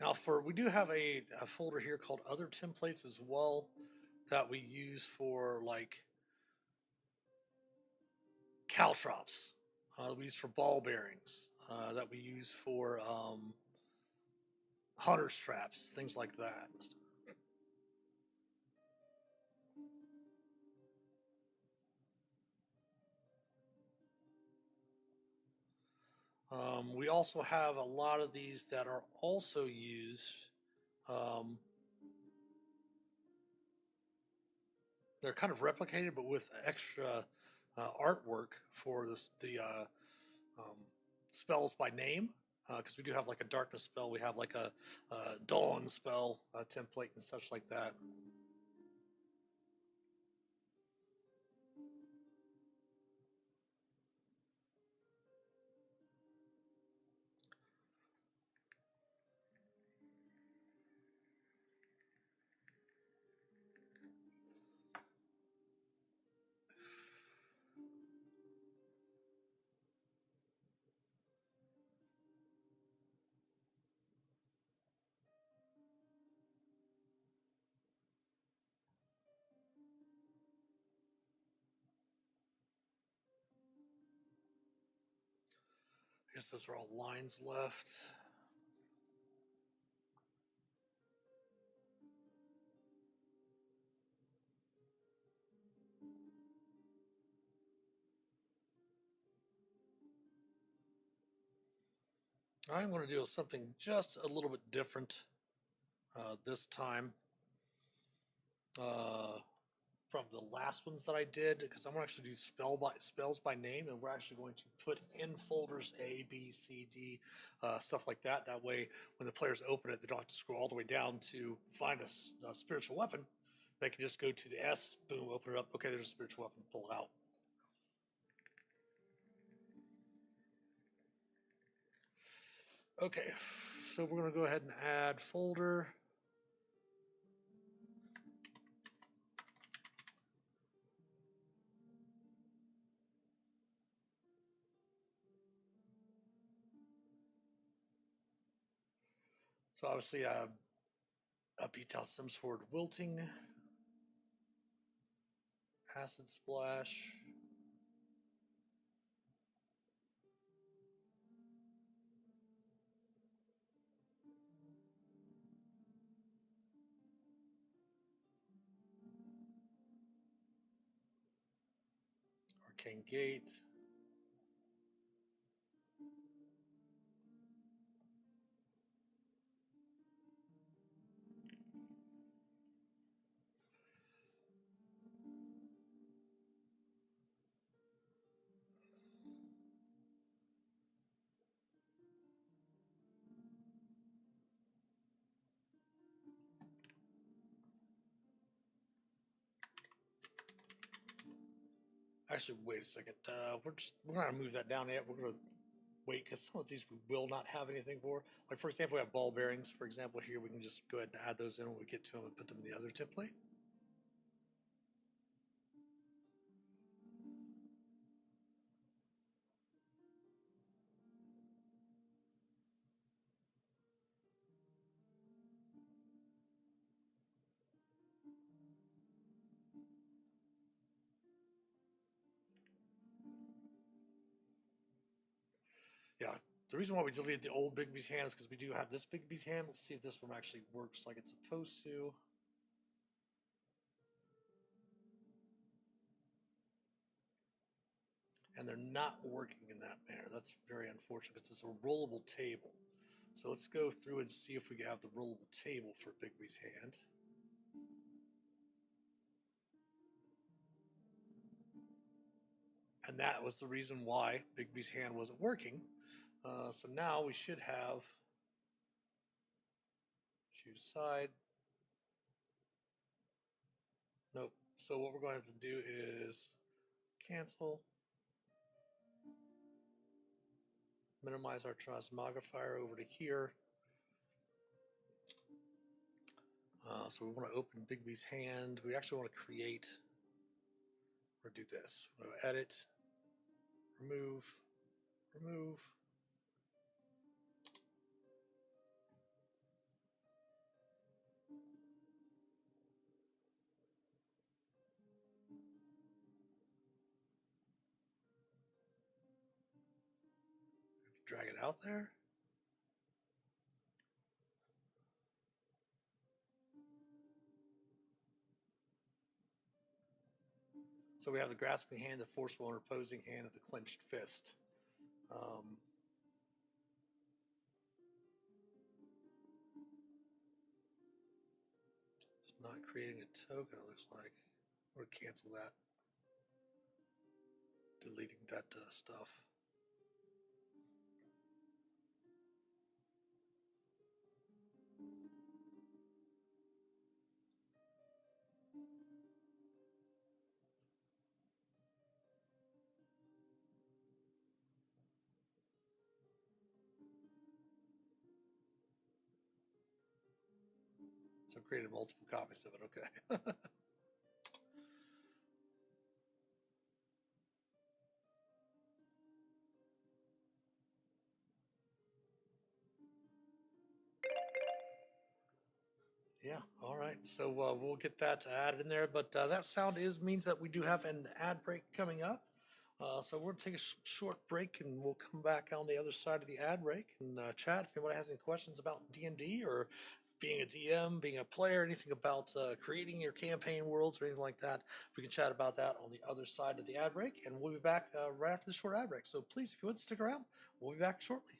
Now we do have a folder here called other templates as well that we use for like caltrops, we use for ball bearings, that we use for hunter's traps, things like that. We also have a lot of these that are also used. They're kind of replicated, but with extra artwork for the spells by name. Because we do have like a darkness spell, we have like a dawn spell template and such like that. guess those are all lines left. I'm going to do something just a little bit different this time from the last ones that I did, because I'm going to actually do spells by name, and we're actually going to put in folders A, B, C, D, stuff like that. That way, when the players open it, they don't have to scroll all the way down to find a spiritual weapon. They can just go to the S, boom, open it up. Okay, there's a spiritual weapon, pull it out. Okay, so we're going to go ahead and add folder. So obviously, Beat Sims Forward Wilting, Acid Splash, Arcane Gate, actually, wait a second. We're not gonna move that down yet. We're gonna wait because some of these we will not have anything for. Like for example, we have ball bearings. For example, here we can just go ahead and add those in when we get to them and put them in the other template. Yeah. The reason why we deleted the old Bigby's hand is because we do have this Bigby's hand. Let's see if this one actually works like it's supposed to. And they're not working in that manner. That's very unfortunate because it's a rollable table. So let's go through and see if we have the rollable table for Bigby's hand. And that was the reason why Bigby's hand wasn't working. So now we should have choose side. Nope. So what we're going to do is cancel, minimize our transmogrifier over to here. So we want to open Bigby's hand. We actually want to create or do this. We'll go edit, remove, remove. Drag it out there. So we have the grasping hand, the forceful and opposing hand, and the clenched fist. It's not creating a token, it looks like. We'll cancel that. Deleting that stuff. So created multiple copies of it, okay. Yeah, all right. So we'll get that added in there. But that sound means that we do have an ad break coming up. So we're going to take a short break, and we'll come back on the other side of the ad break and chat. If anybody has any questions about D&D or being a DM, being a player, anything about creating your campaign worlds or anything like that, we can chat about that on the other side of the ad break. And we'll be back right after the short ad break. So please, if you would stick around, we'll be back shortly.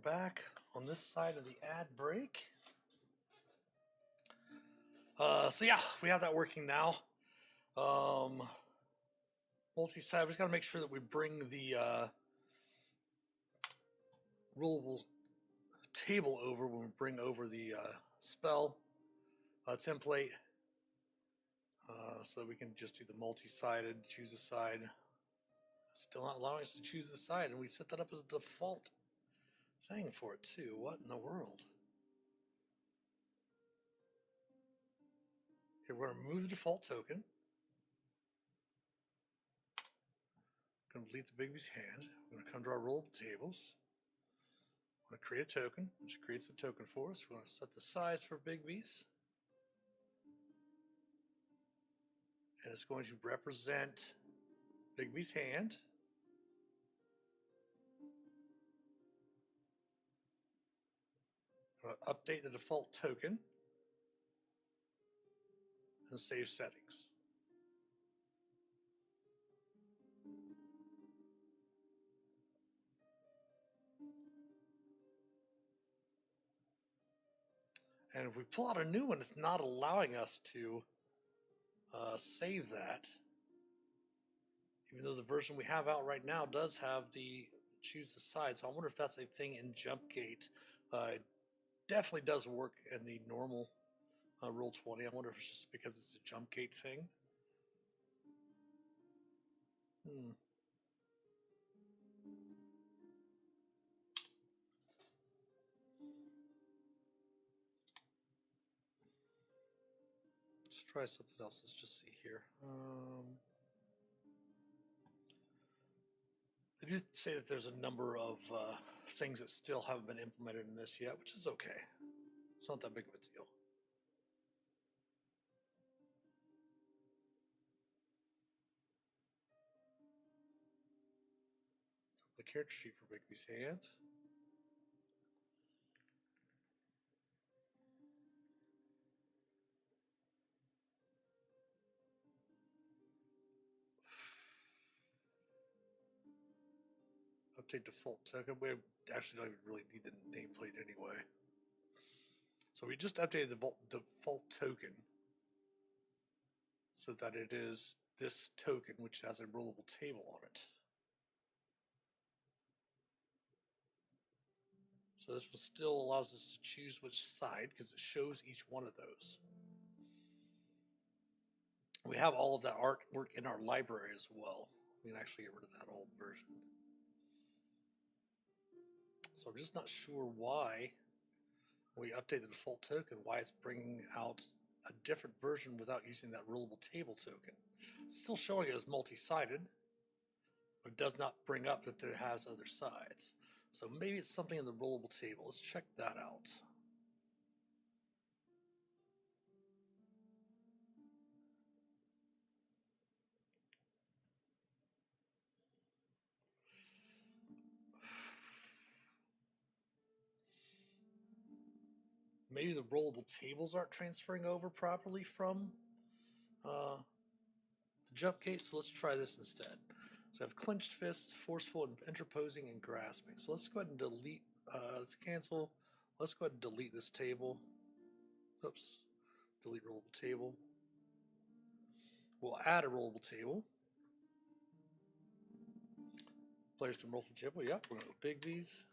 Back on this side of the ad break. So yeah, we have that working now. Multi-side, we just got to make sure that we bring the rollable table over when we bring over the spell template, so that we can just do the multi-sided, choose a side. Still not allowing us to choose the side, and we set that up as a default thing for it too. What in the world? Okay, we're going to remove the default token. Going to delete the Bigby's hand. We're going to come to our rollable tables. We're going to create a token, which creates the token for us. We're going to set the size for Bigby's. And it's going to represent Bigby's hand. We're going to update the default token and save settings. And if we pull out a new one, it's not allowing us to save that. Even though the version we have out right now does have the choose the side. So I wonder if that's a thing in Jumpgate. It definitely does work in the normal Roll20. I wonder if it's just because it's a Jumpgate thing. Let's try something else. Let's just see here. They do say that there's a number of things that still haven't been implemented in this yet, which is okay. It's not that big of a deal. The character sheet for Bigby's hand. Update default token. We actually don't even really need the nameplate anyway. So we just updated the default token so that it is this token, which has a rollable table on it. So this one still allows us to choose which side because it shows each one of those. We have all of that artwork in our library as well. We can actually get rid of that old version. So I'm just not sure why we update the default token, why it's bringing out a different version without using that rollable table token. It's still showing it as multi-sided, but it does not bring up that it has other sides. So maybe it's something in the rollable table. Let's check that out. Maybe the rollable tables aren't transferring over properly from the jump gate, so let's try this instead. So I have clenched fists, forceful, and interposing, and grasping. So let's go ahead and delete, let's cancel. Let's go ahead and delete this table. Oops, delete rollable table. We'll add a rollable table. Players can roll from table. Yep, we're going to big these.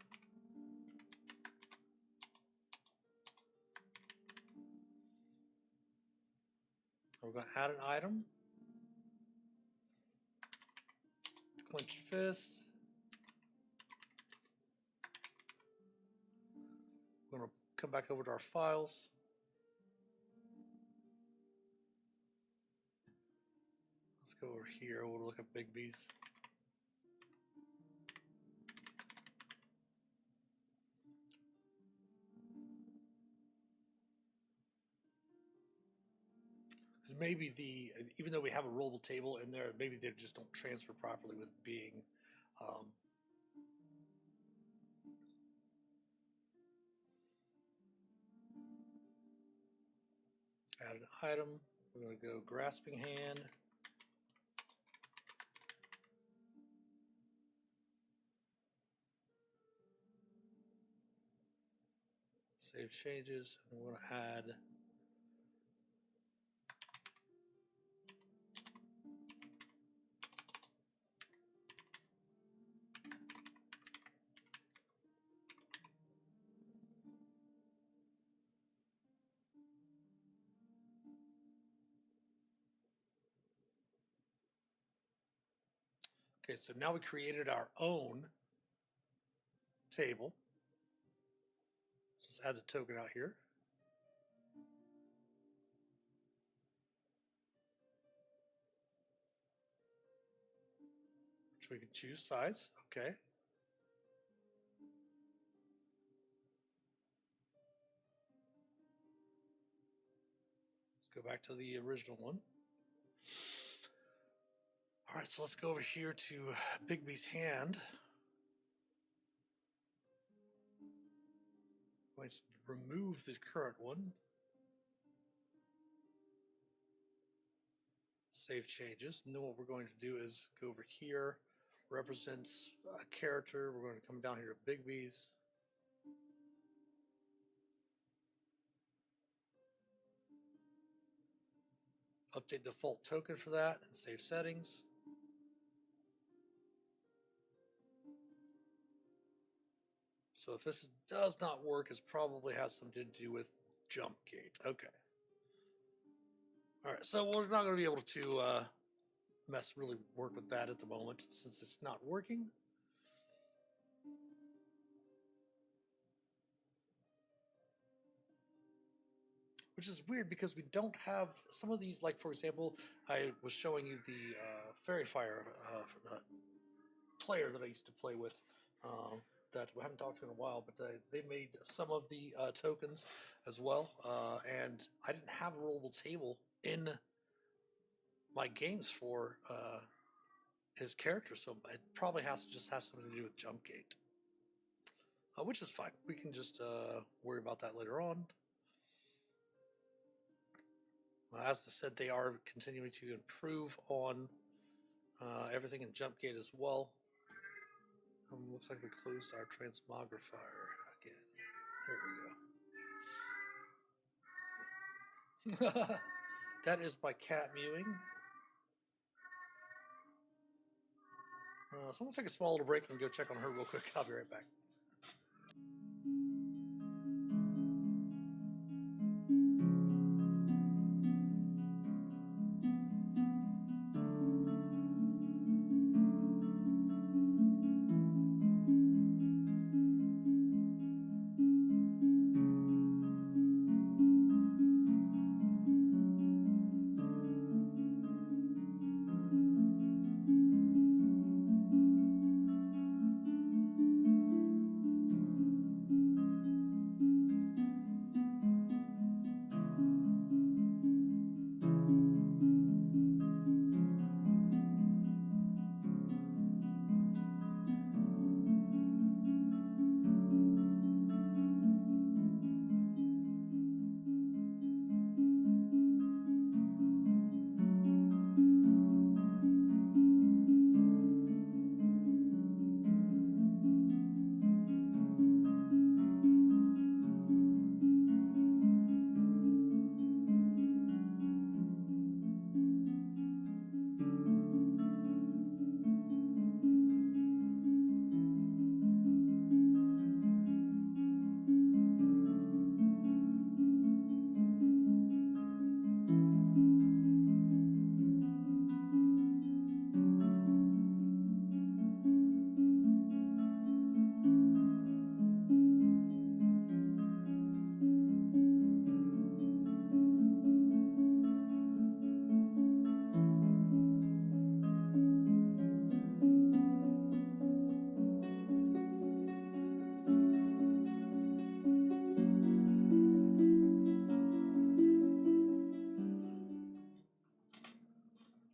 We're going to add an item. Clenched fist. We're going to come back over to our files. Let's go over here. We'll look at Bigby's. Because maybe even though we have a rollable table in there, maybe they just don't transfer properly with being add an item. We're going to go grasping hand. Save changes, and we're going to add okay, so now we created our own table. So let's add the token out here. Which we can choose size. Okay. Let's go back to the original one. All right, so let's go over here to Bigby's hand. I'm going to remove the current one. Save changes. And then what we're going to do is go over here, represents a character. We're going to come down here to Bigby's. update default token for that and save settings. So if this does not work, it probably has something to do with jump gate. Okay. All right, so we're not going to be able to really work with that at the moment since it's not working. Which is weird because we don't have some of these, like for example, I was showing you the Fairy Fire player that I used to play with that we haven't talked to in a while, but they made some of the tokens as well, and I didn't have a rollable table in my games for his character, so it probably just has something to do with jump gate, which is fine. We can just worry about that later on. As I said, they are continuing to improve on everything in jump gate as well. Looks like we closed our transmogrifier again. Here we go. That is my cat mewing. So I'm going to take a small little break and go check on her real quick. I'll be right back.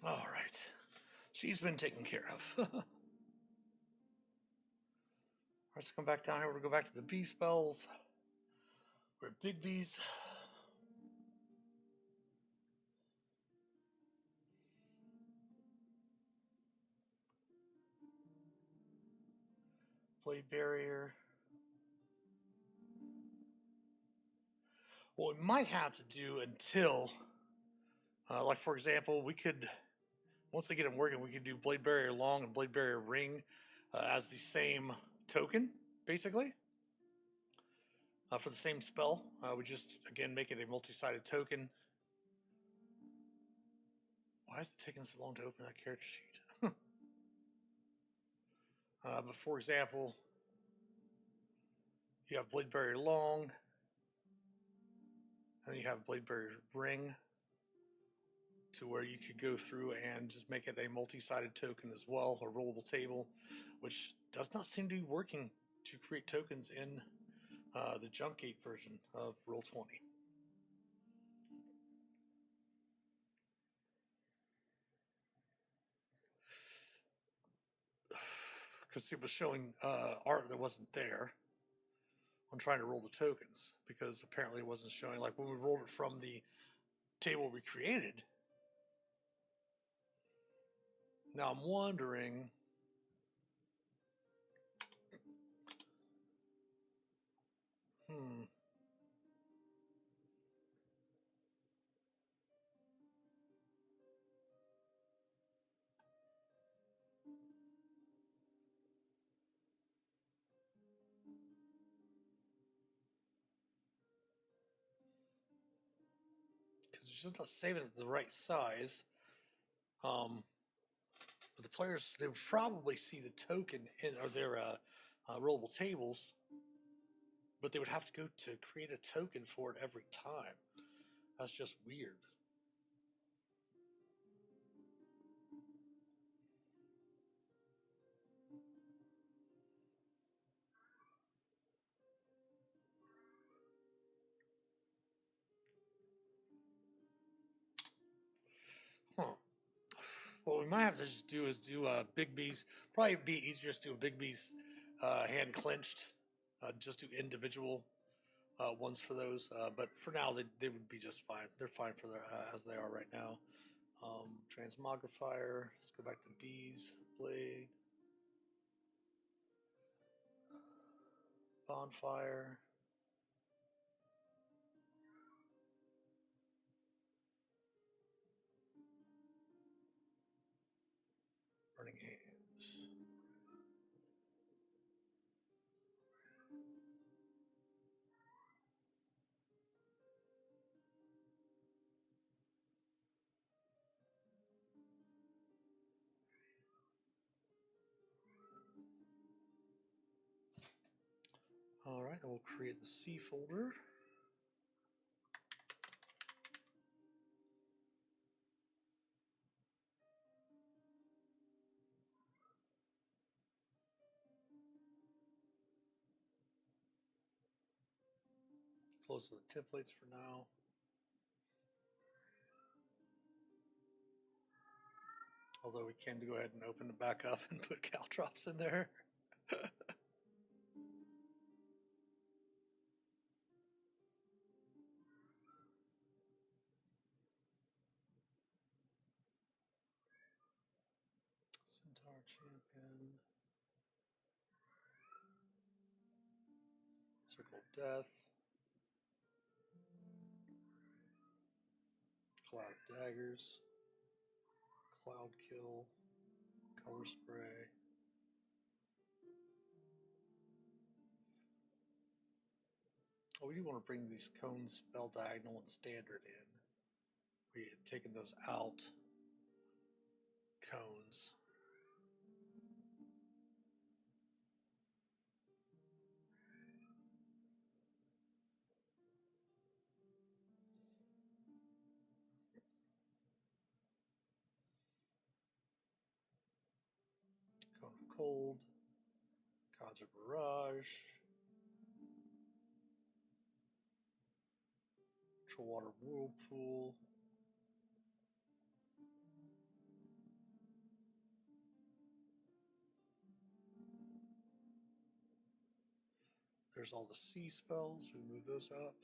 All right. She's been taken care of. All right, let's come back down here. We're going to go back to the bee spells. We're at big bees. Blade barrier. What we might have to do until, like for example, we could, once they get them working, we could do blade barrier long and blade barrier ring as the same token, basically. For the same spell, we just, again, make it a multi-sided token. Why is it taking so long to open that character sheet? But for example, you have blade barrier long, and then you have blade barrier ring, to where you could go through and just make it a multi-sided token as well, a rollable table, which does not seem to be working to create tokens in the jump gate version of Roll20. Because it was showing art that wasn't there when trying to roll the tokens, because apparently it wasn't showing, like when we rolled it from the table we created. Now I'm wondering, she's just not saving it the right size. But the players, they would probably see the token in or their rollable tables, but they would have to go to create a token for it every time. That's just weird. Huh. What we might have to just do is do Big B's. Probably be easier to do a Big B's hand clinched. Just do individual ones for those. But for now, they would be just fine. They're fine for their as they are right now. Transmogrifier. Let's go back to B's. Blade. Bonfire. Burning Hands. All right, then we'll create the C folder. Close the templates for now. Although we can go ahead and open it back up and put caltrops in there. Centaur Champion. Circle of Death. Cloud of Daggers. Cloud Kill. Color Spray. Oh, we do want to bring these cones spell diagonal and standard in. We had taken those out. Cones. Cone of Cold. Conjure Barrage. Water Whirlpool. There's all the C spells. We move those up.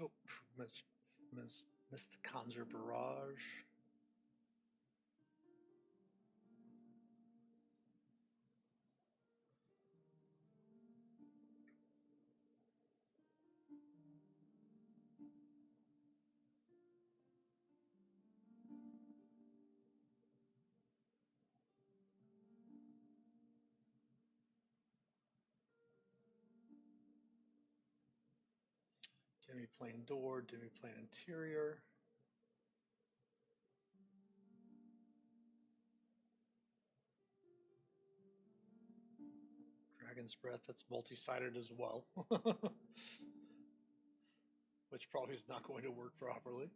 Oh, missed Conjure Barrage. Demiplane Door, Demiplane Interior. Dragon's Breath, that's multi-sided as well. Which probably is not going to work properly.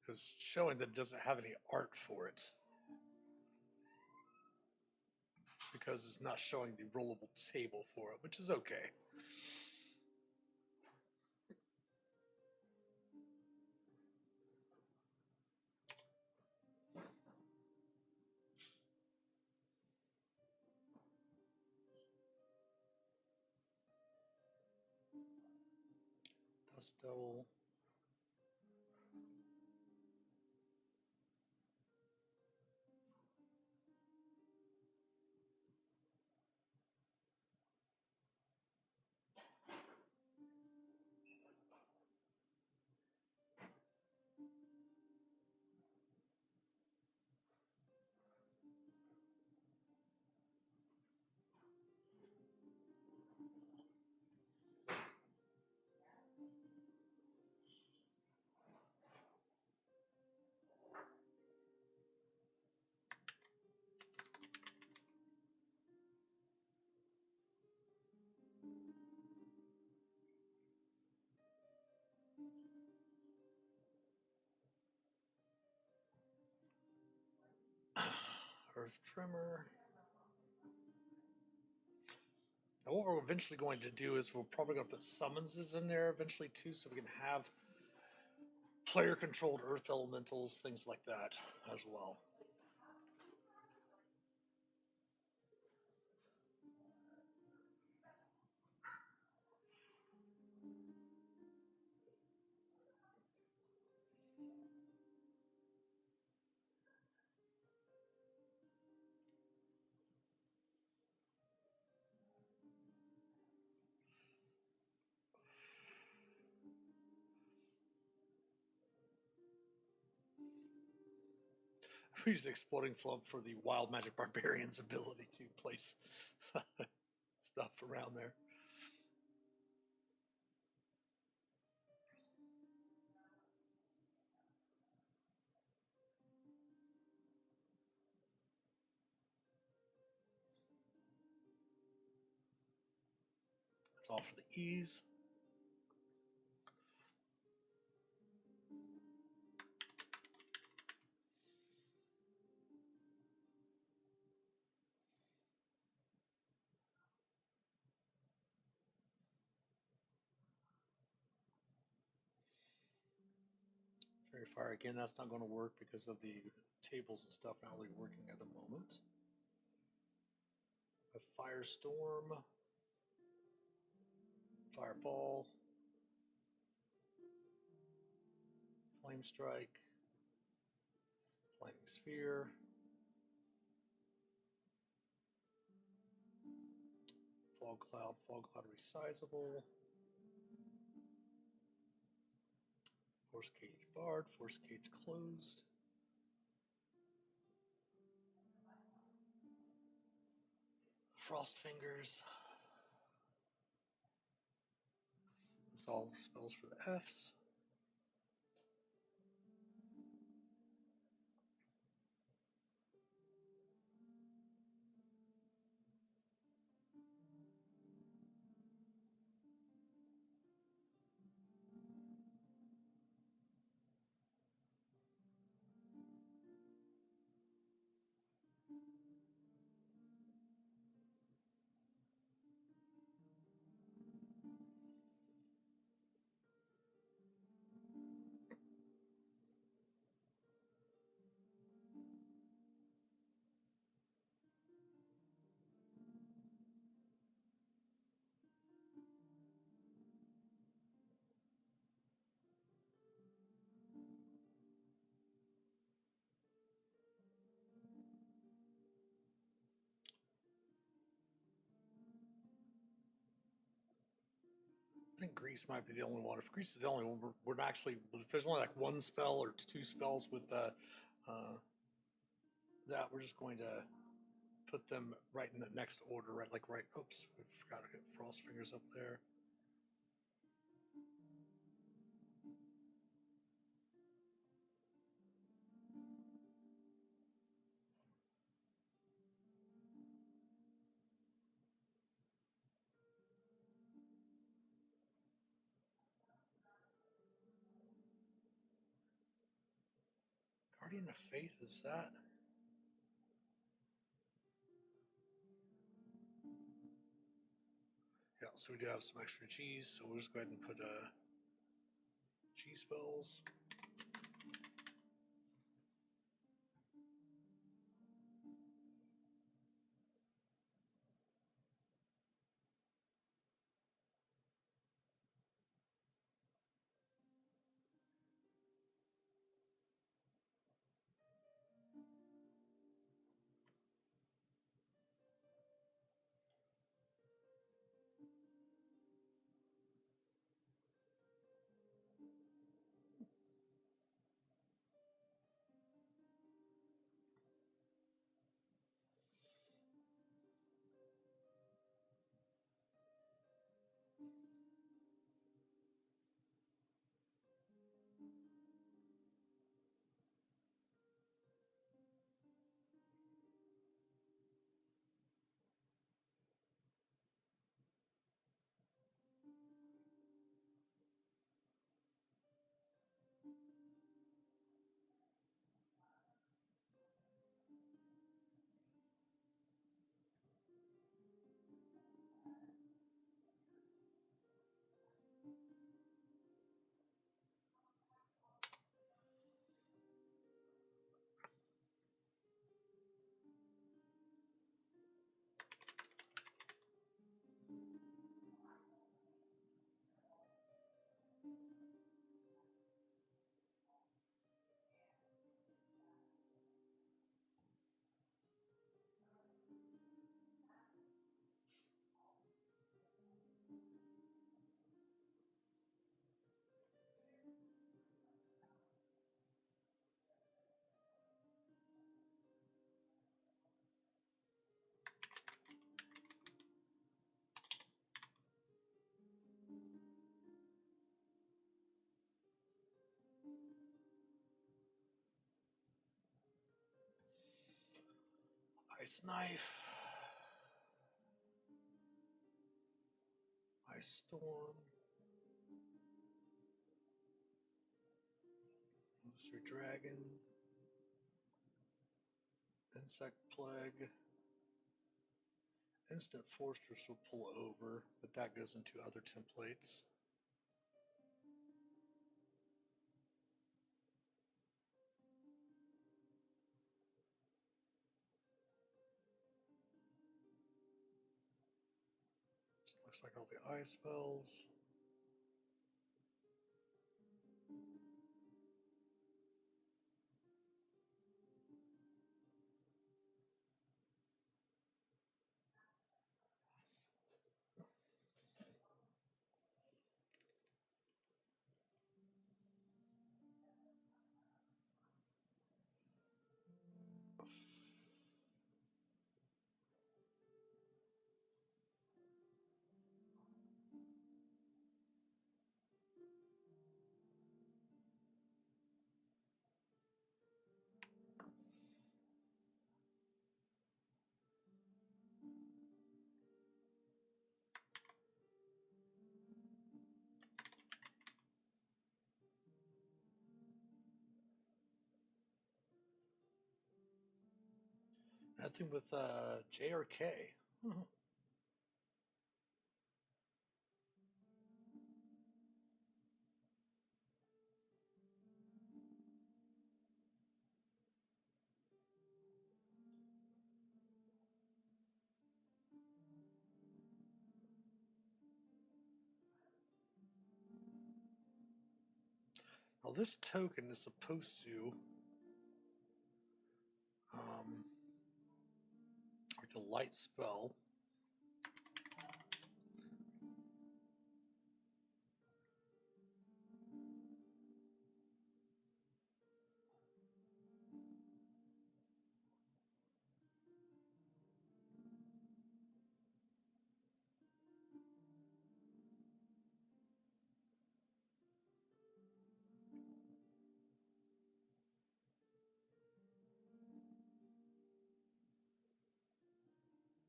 Because showing that it doesn't have any art for it. because it's not showing the rollable table for it, which is okay. Dust Devil. Earth Tremor. Now what we're eventually going to do is we're probably going to put summonses in there eventually too, so we can have player-controlled earth elementals, things like that as well. We use the Exploding Flump for the Wild Magic Barbarian's ability to place stuff around there. That's all for the ease. Fairy Fire, again, that's not going to work because of the tables and stuff not really working at the moment. A Firestorm, Fireball, Flame Strike, Flaming Sphere, Fog Cloud resizable, Force Cage barred, Force Cage closed. Frost Fingers. That's all the spells for the Fs. I think Grease might be the only one. If Grease is the only one, we're actually, if there's only like one spell or two spells with that, we're just going to put them right in the next order, right? Like right, oops, we forgot to get Frost Fingers up there. Guardian of Faith, is that? Yeah, so we do have some extra cheese, so we'll just go ahead and put cheese spells. Ice knife. Ice storm. Illusory dragon. Insect plague. Instant fortress will pull over, but that goes into other templates. So it looks like all the ice spells. Nothing with J or K. Now this token is supposed to like the light spell.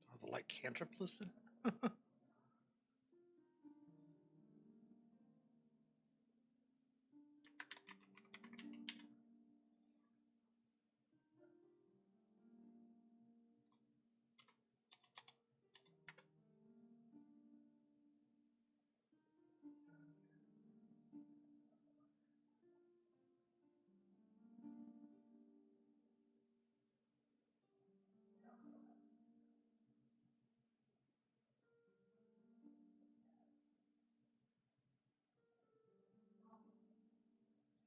Are the light cantrip listed?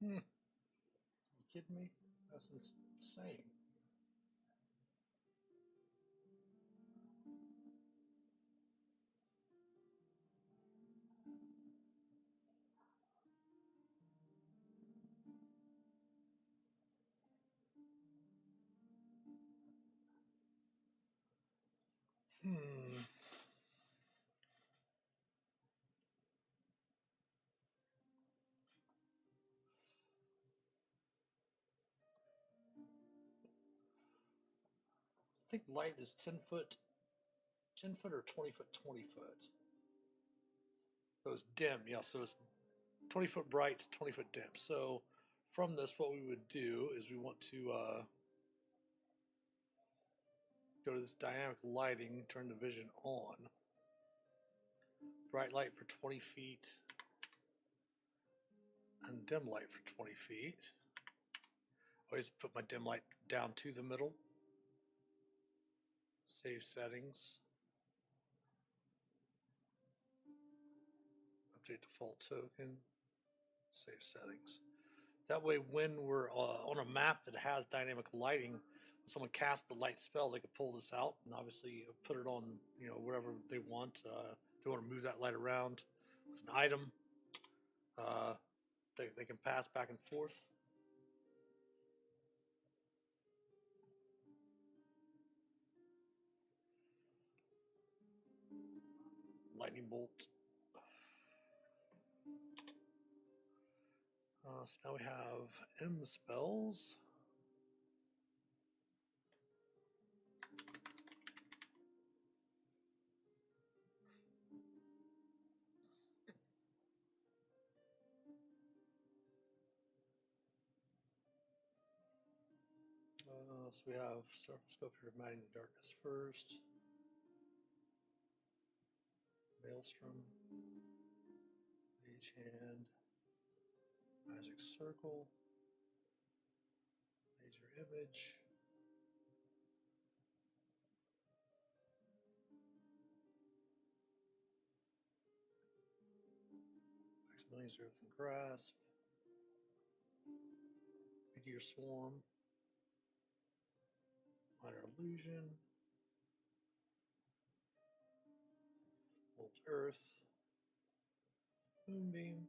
Hmm. You kidding me? That's insane. Hmm. I think light is 10 foot, 10 foot or 20 foot, 20 foot. So it's dim, yeah. So it's 20 foot bright, 20 foot dim. So from this, what we would do is we want to go to this dynamic lighting, turn the vision on. Bright light for 20 feet and dim light for 20 feet. Always put my dim light down to the middle. Save settings. Update default token. Save settings. That way, when we're on a map that has dynamic lighting, when someone casts the light spell, they can pull this out and obviously put it on, whatever they want. If they want to move that light around with an item, uh, they can pass back and forth. Lightning bolt. So now we have M spells. So we have Scope here, Mighty Darkness first. Maelstrom. Mage Hand. Magic Circle. Laser Image. Maximilian's Earthen Grasp. Meteor Swarm. Minor Illusion. Volt Earth. Moonbeam.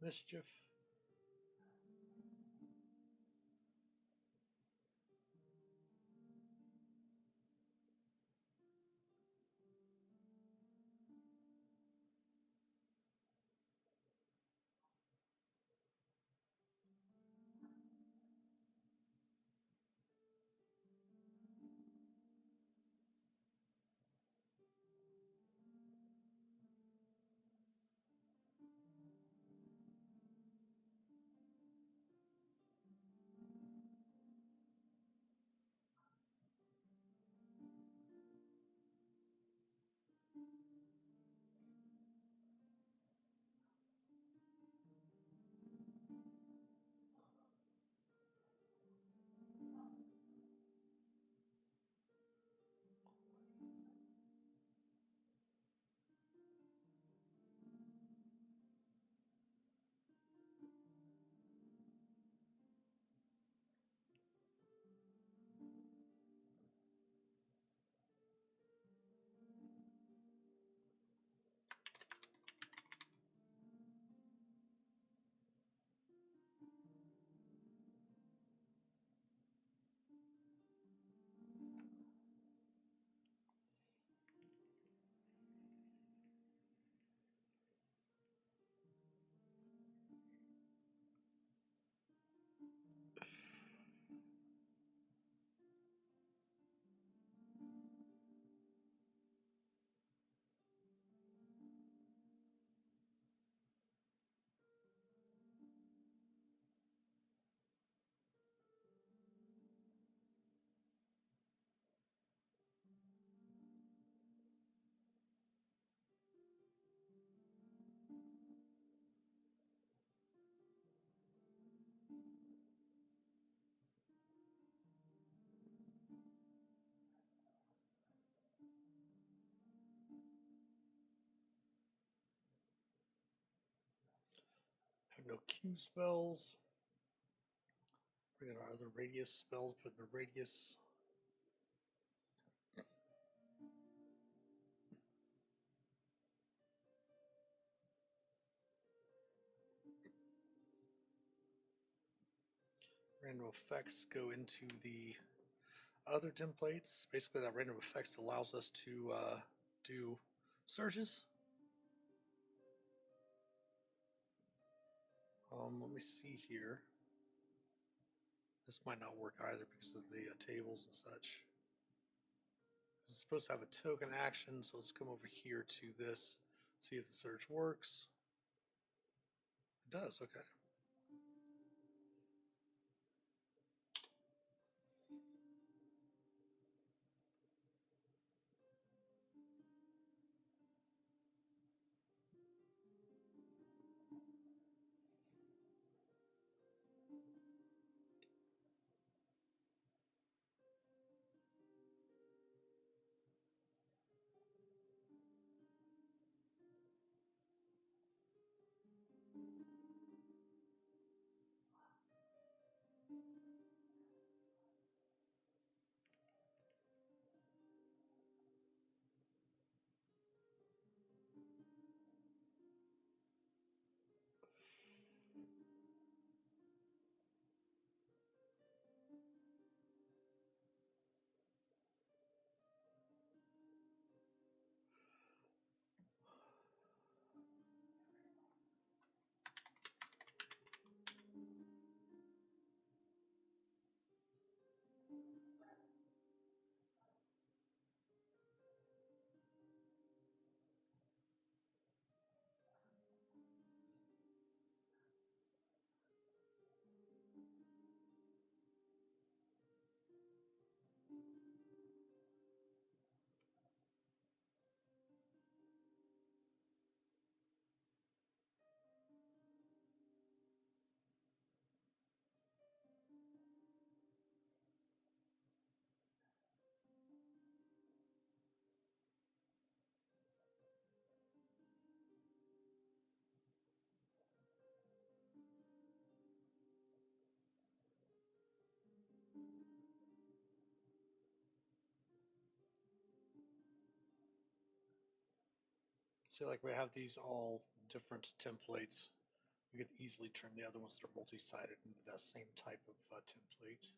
Mischief. no Q spells. Bring in our other radius spells, put in the radius. Random effects go into the other templates. Basically, that random effects allows us to do surges. Let me see here. This might not work either because of the tables and such. It's supposed to have a token action, so let's come over here to this, see if the surge works. It does, okay. So like we have these all different templates. We could easily turn the other ones that are multi-sided into that same type of template.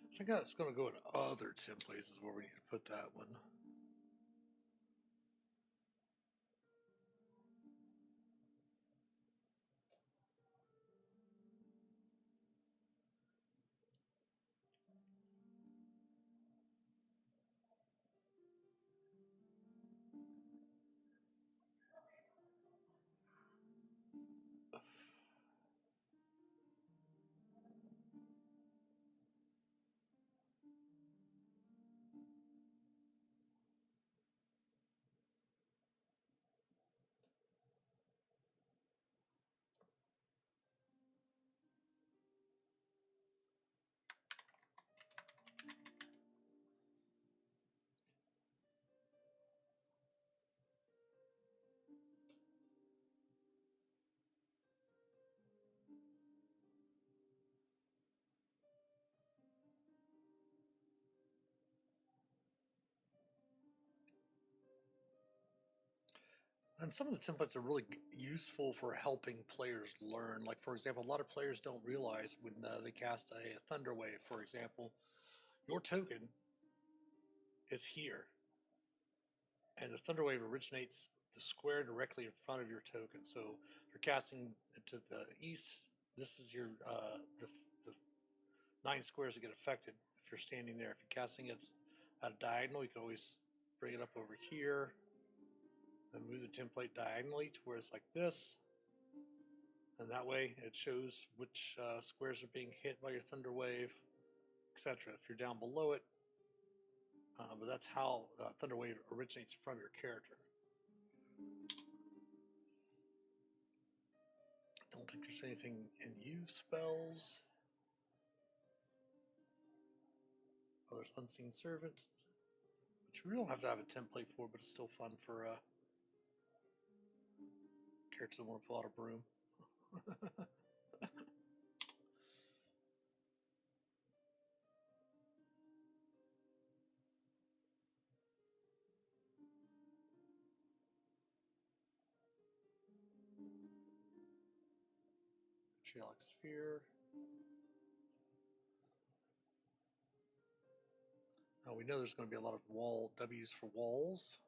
I think it's going to go in other templates is where we need to put that one. And some of the templates are really useful for helping players learn. Like, for example, a lot of players don't realize when they cast a Thunder Wave, for example, your token is here, and the Thunder Wave originates the square directly in front of your token. So if you're casting it to the east, this is your the 9 squares that get affected if you're standing there. If you're casting it at a diagonal, you can always bring it up over here, then move the template diagonally to where it's like this, and that way it shows which squares are being hit by your Thunder Wave, etc. If you're down below it, but that's how Thunder Wave originates from your character. Don't think there's anything in you spells. Oh, there's Unseen Servant, which we don't have to have a template for, but it's still fun for characters that want to pull out a broom. Geologic Sphere. Now we know there's going to be a lot of wall W's for walls.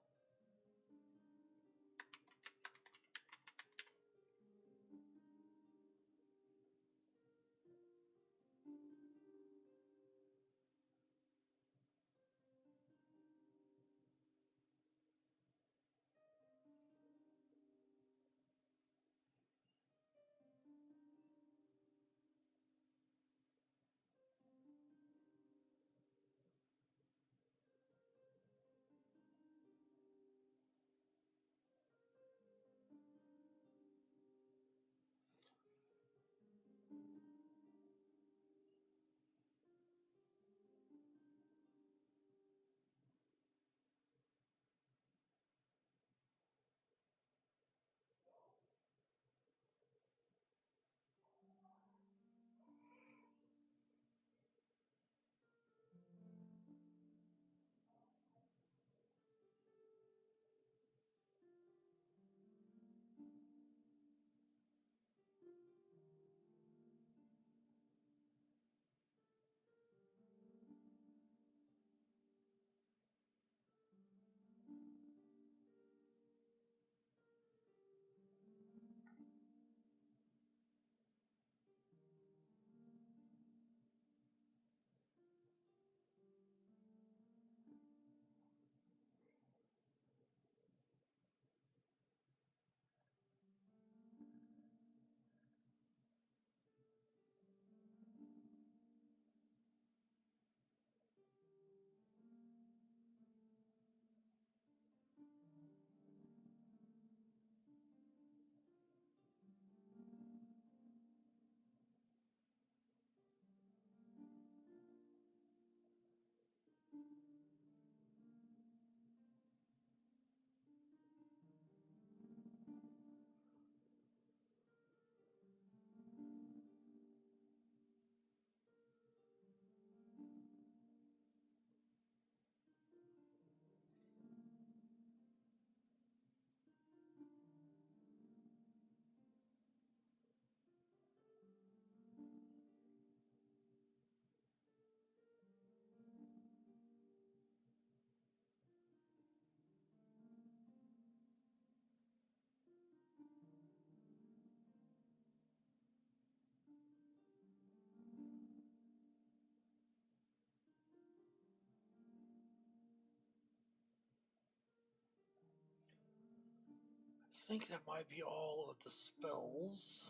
I think that might be all of the spells.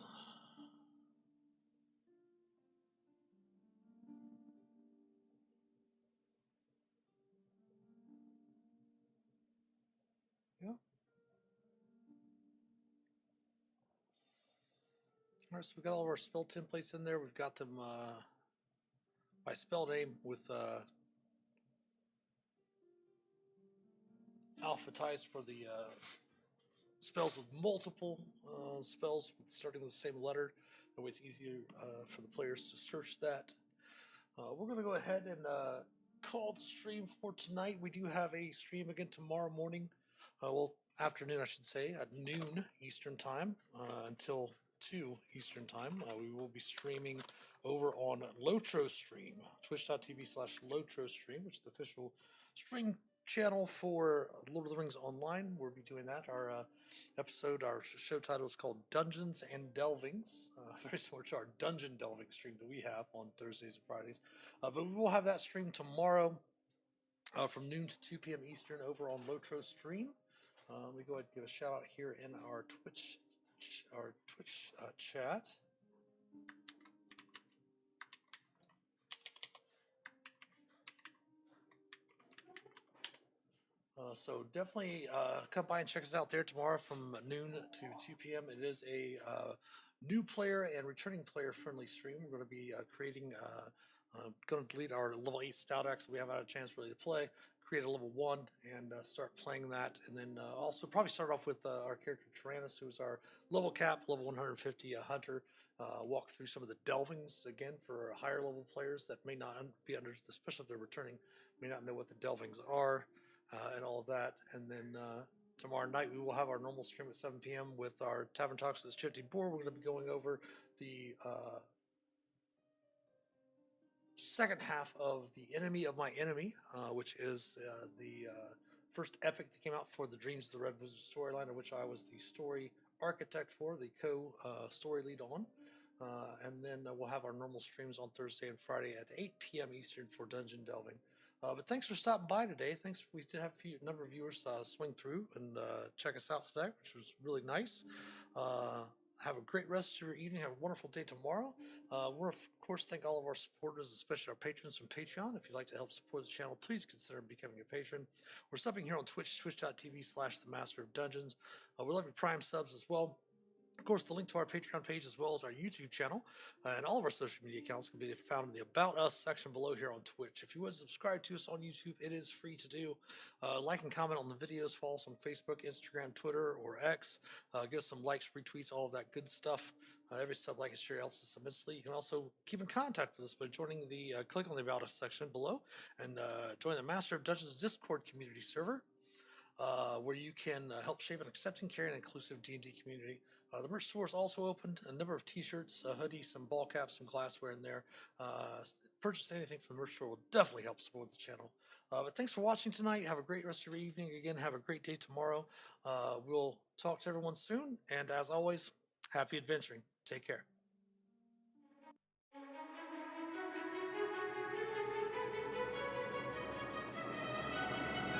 Yeah. All right, so we've got all of our spell templates in there. We've got them by spell name with alphabetized for the spells with multiple spells starting with the same letter. That way it's easier for the players to search that. We're going to go ahead and call the stream for tonight. We do have a stream again tomorrow morning Well, afternoon, I should say, at noon Eastern time until 2 Eastern time. We will be streaming over on Lotro Stream, twitch.tv/Lotro Stream, which is the official stream channel for Lord of the Rings Online. We'll be doing that. Our show title is called Dungeons and Delvings, very similar to our Dungeon Delving stream that we have on Thursdays and Fridays. But we will have that stream tomorrow from noon to 2 p.m. Eastern over on Lotro Stream. Let me go ahead and give a shout out here in our Twitch chat. So definitely come by and check us out there tomorrow from noon to 2 p.m. It is a new player and returning player friendly stream. We're going to be going to delete our level 8 stout axe that we haven't had a chance really to play, create a level 1 and start playing that, and then also probably start off with our character Tyrannus, who's our level cap, level 150 hunter. Walk through some of the delvings again for higher level players that may not be under, especially if they're returning, may not know what the delvings are and all of that. And then tomorrow night we will have our normal stream at 7 p.m. with our Tavern Talks with Shifty Board. We're going to be going over the second half of The Enemy of My Enemy, which is the first epic that came out for the Dreams of the Red Wizard storyline, in which I was the story architect for, the co-story lead on. And then we'll have our normal streams on Thursday and Friday at 8 p.m. Eastern for Dungeon Delving. But thanks for stopping by today. Thanks. We did have a number of viewers swing through and check us out today, which was really nice. Have a great rest of your evening. Have a wonderful day tomorrow. We're, of course, thank all of our supporters, especially our patrons from Patreon. If you'd like to help support the channel, please consider becoming a patron. We're subbing here on Twitch, twitch.tv/The Master of Dungeons. We love your Prime subs as well. Of course, the link to our Patreon page as well as our YouTube channel and all of our social media accounts can be found in the About Us section below here on Twitch. If you would subscribe to us on YouTube, it is free to do. Like and comment on the videos, follow us on Facebook, Instagram, Twitter, or X. Give us some likes, retweets, all of that good stuff. Every sub, like, and share helps us immensely. You can also keep in contact with us by joining click on the About Us section below and join the Master of Dungeons Discord community server. Where you can help shape an accepting, caring, and inclusive D&D community. The merch store is also opened. A number of t-shirts, hoodies, some ball caps, some glassware in there. Purchase anything from the merch store will definitely help support the channel. But thanks for watching tonight. Have a great rest of your evening. Again, have a great day tomorrow. We'll talk to everyone soon. And as always, happy adventuring. Take care.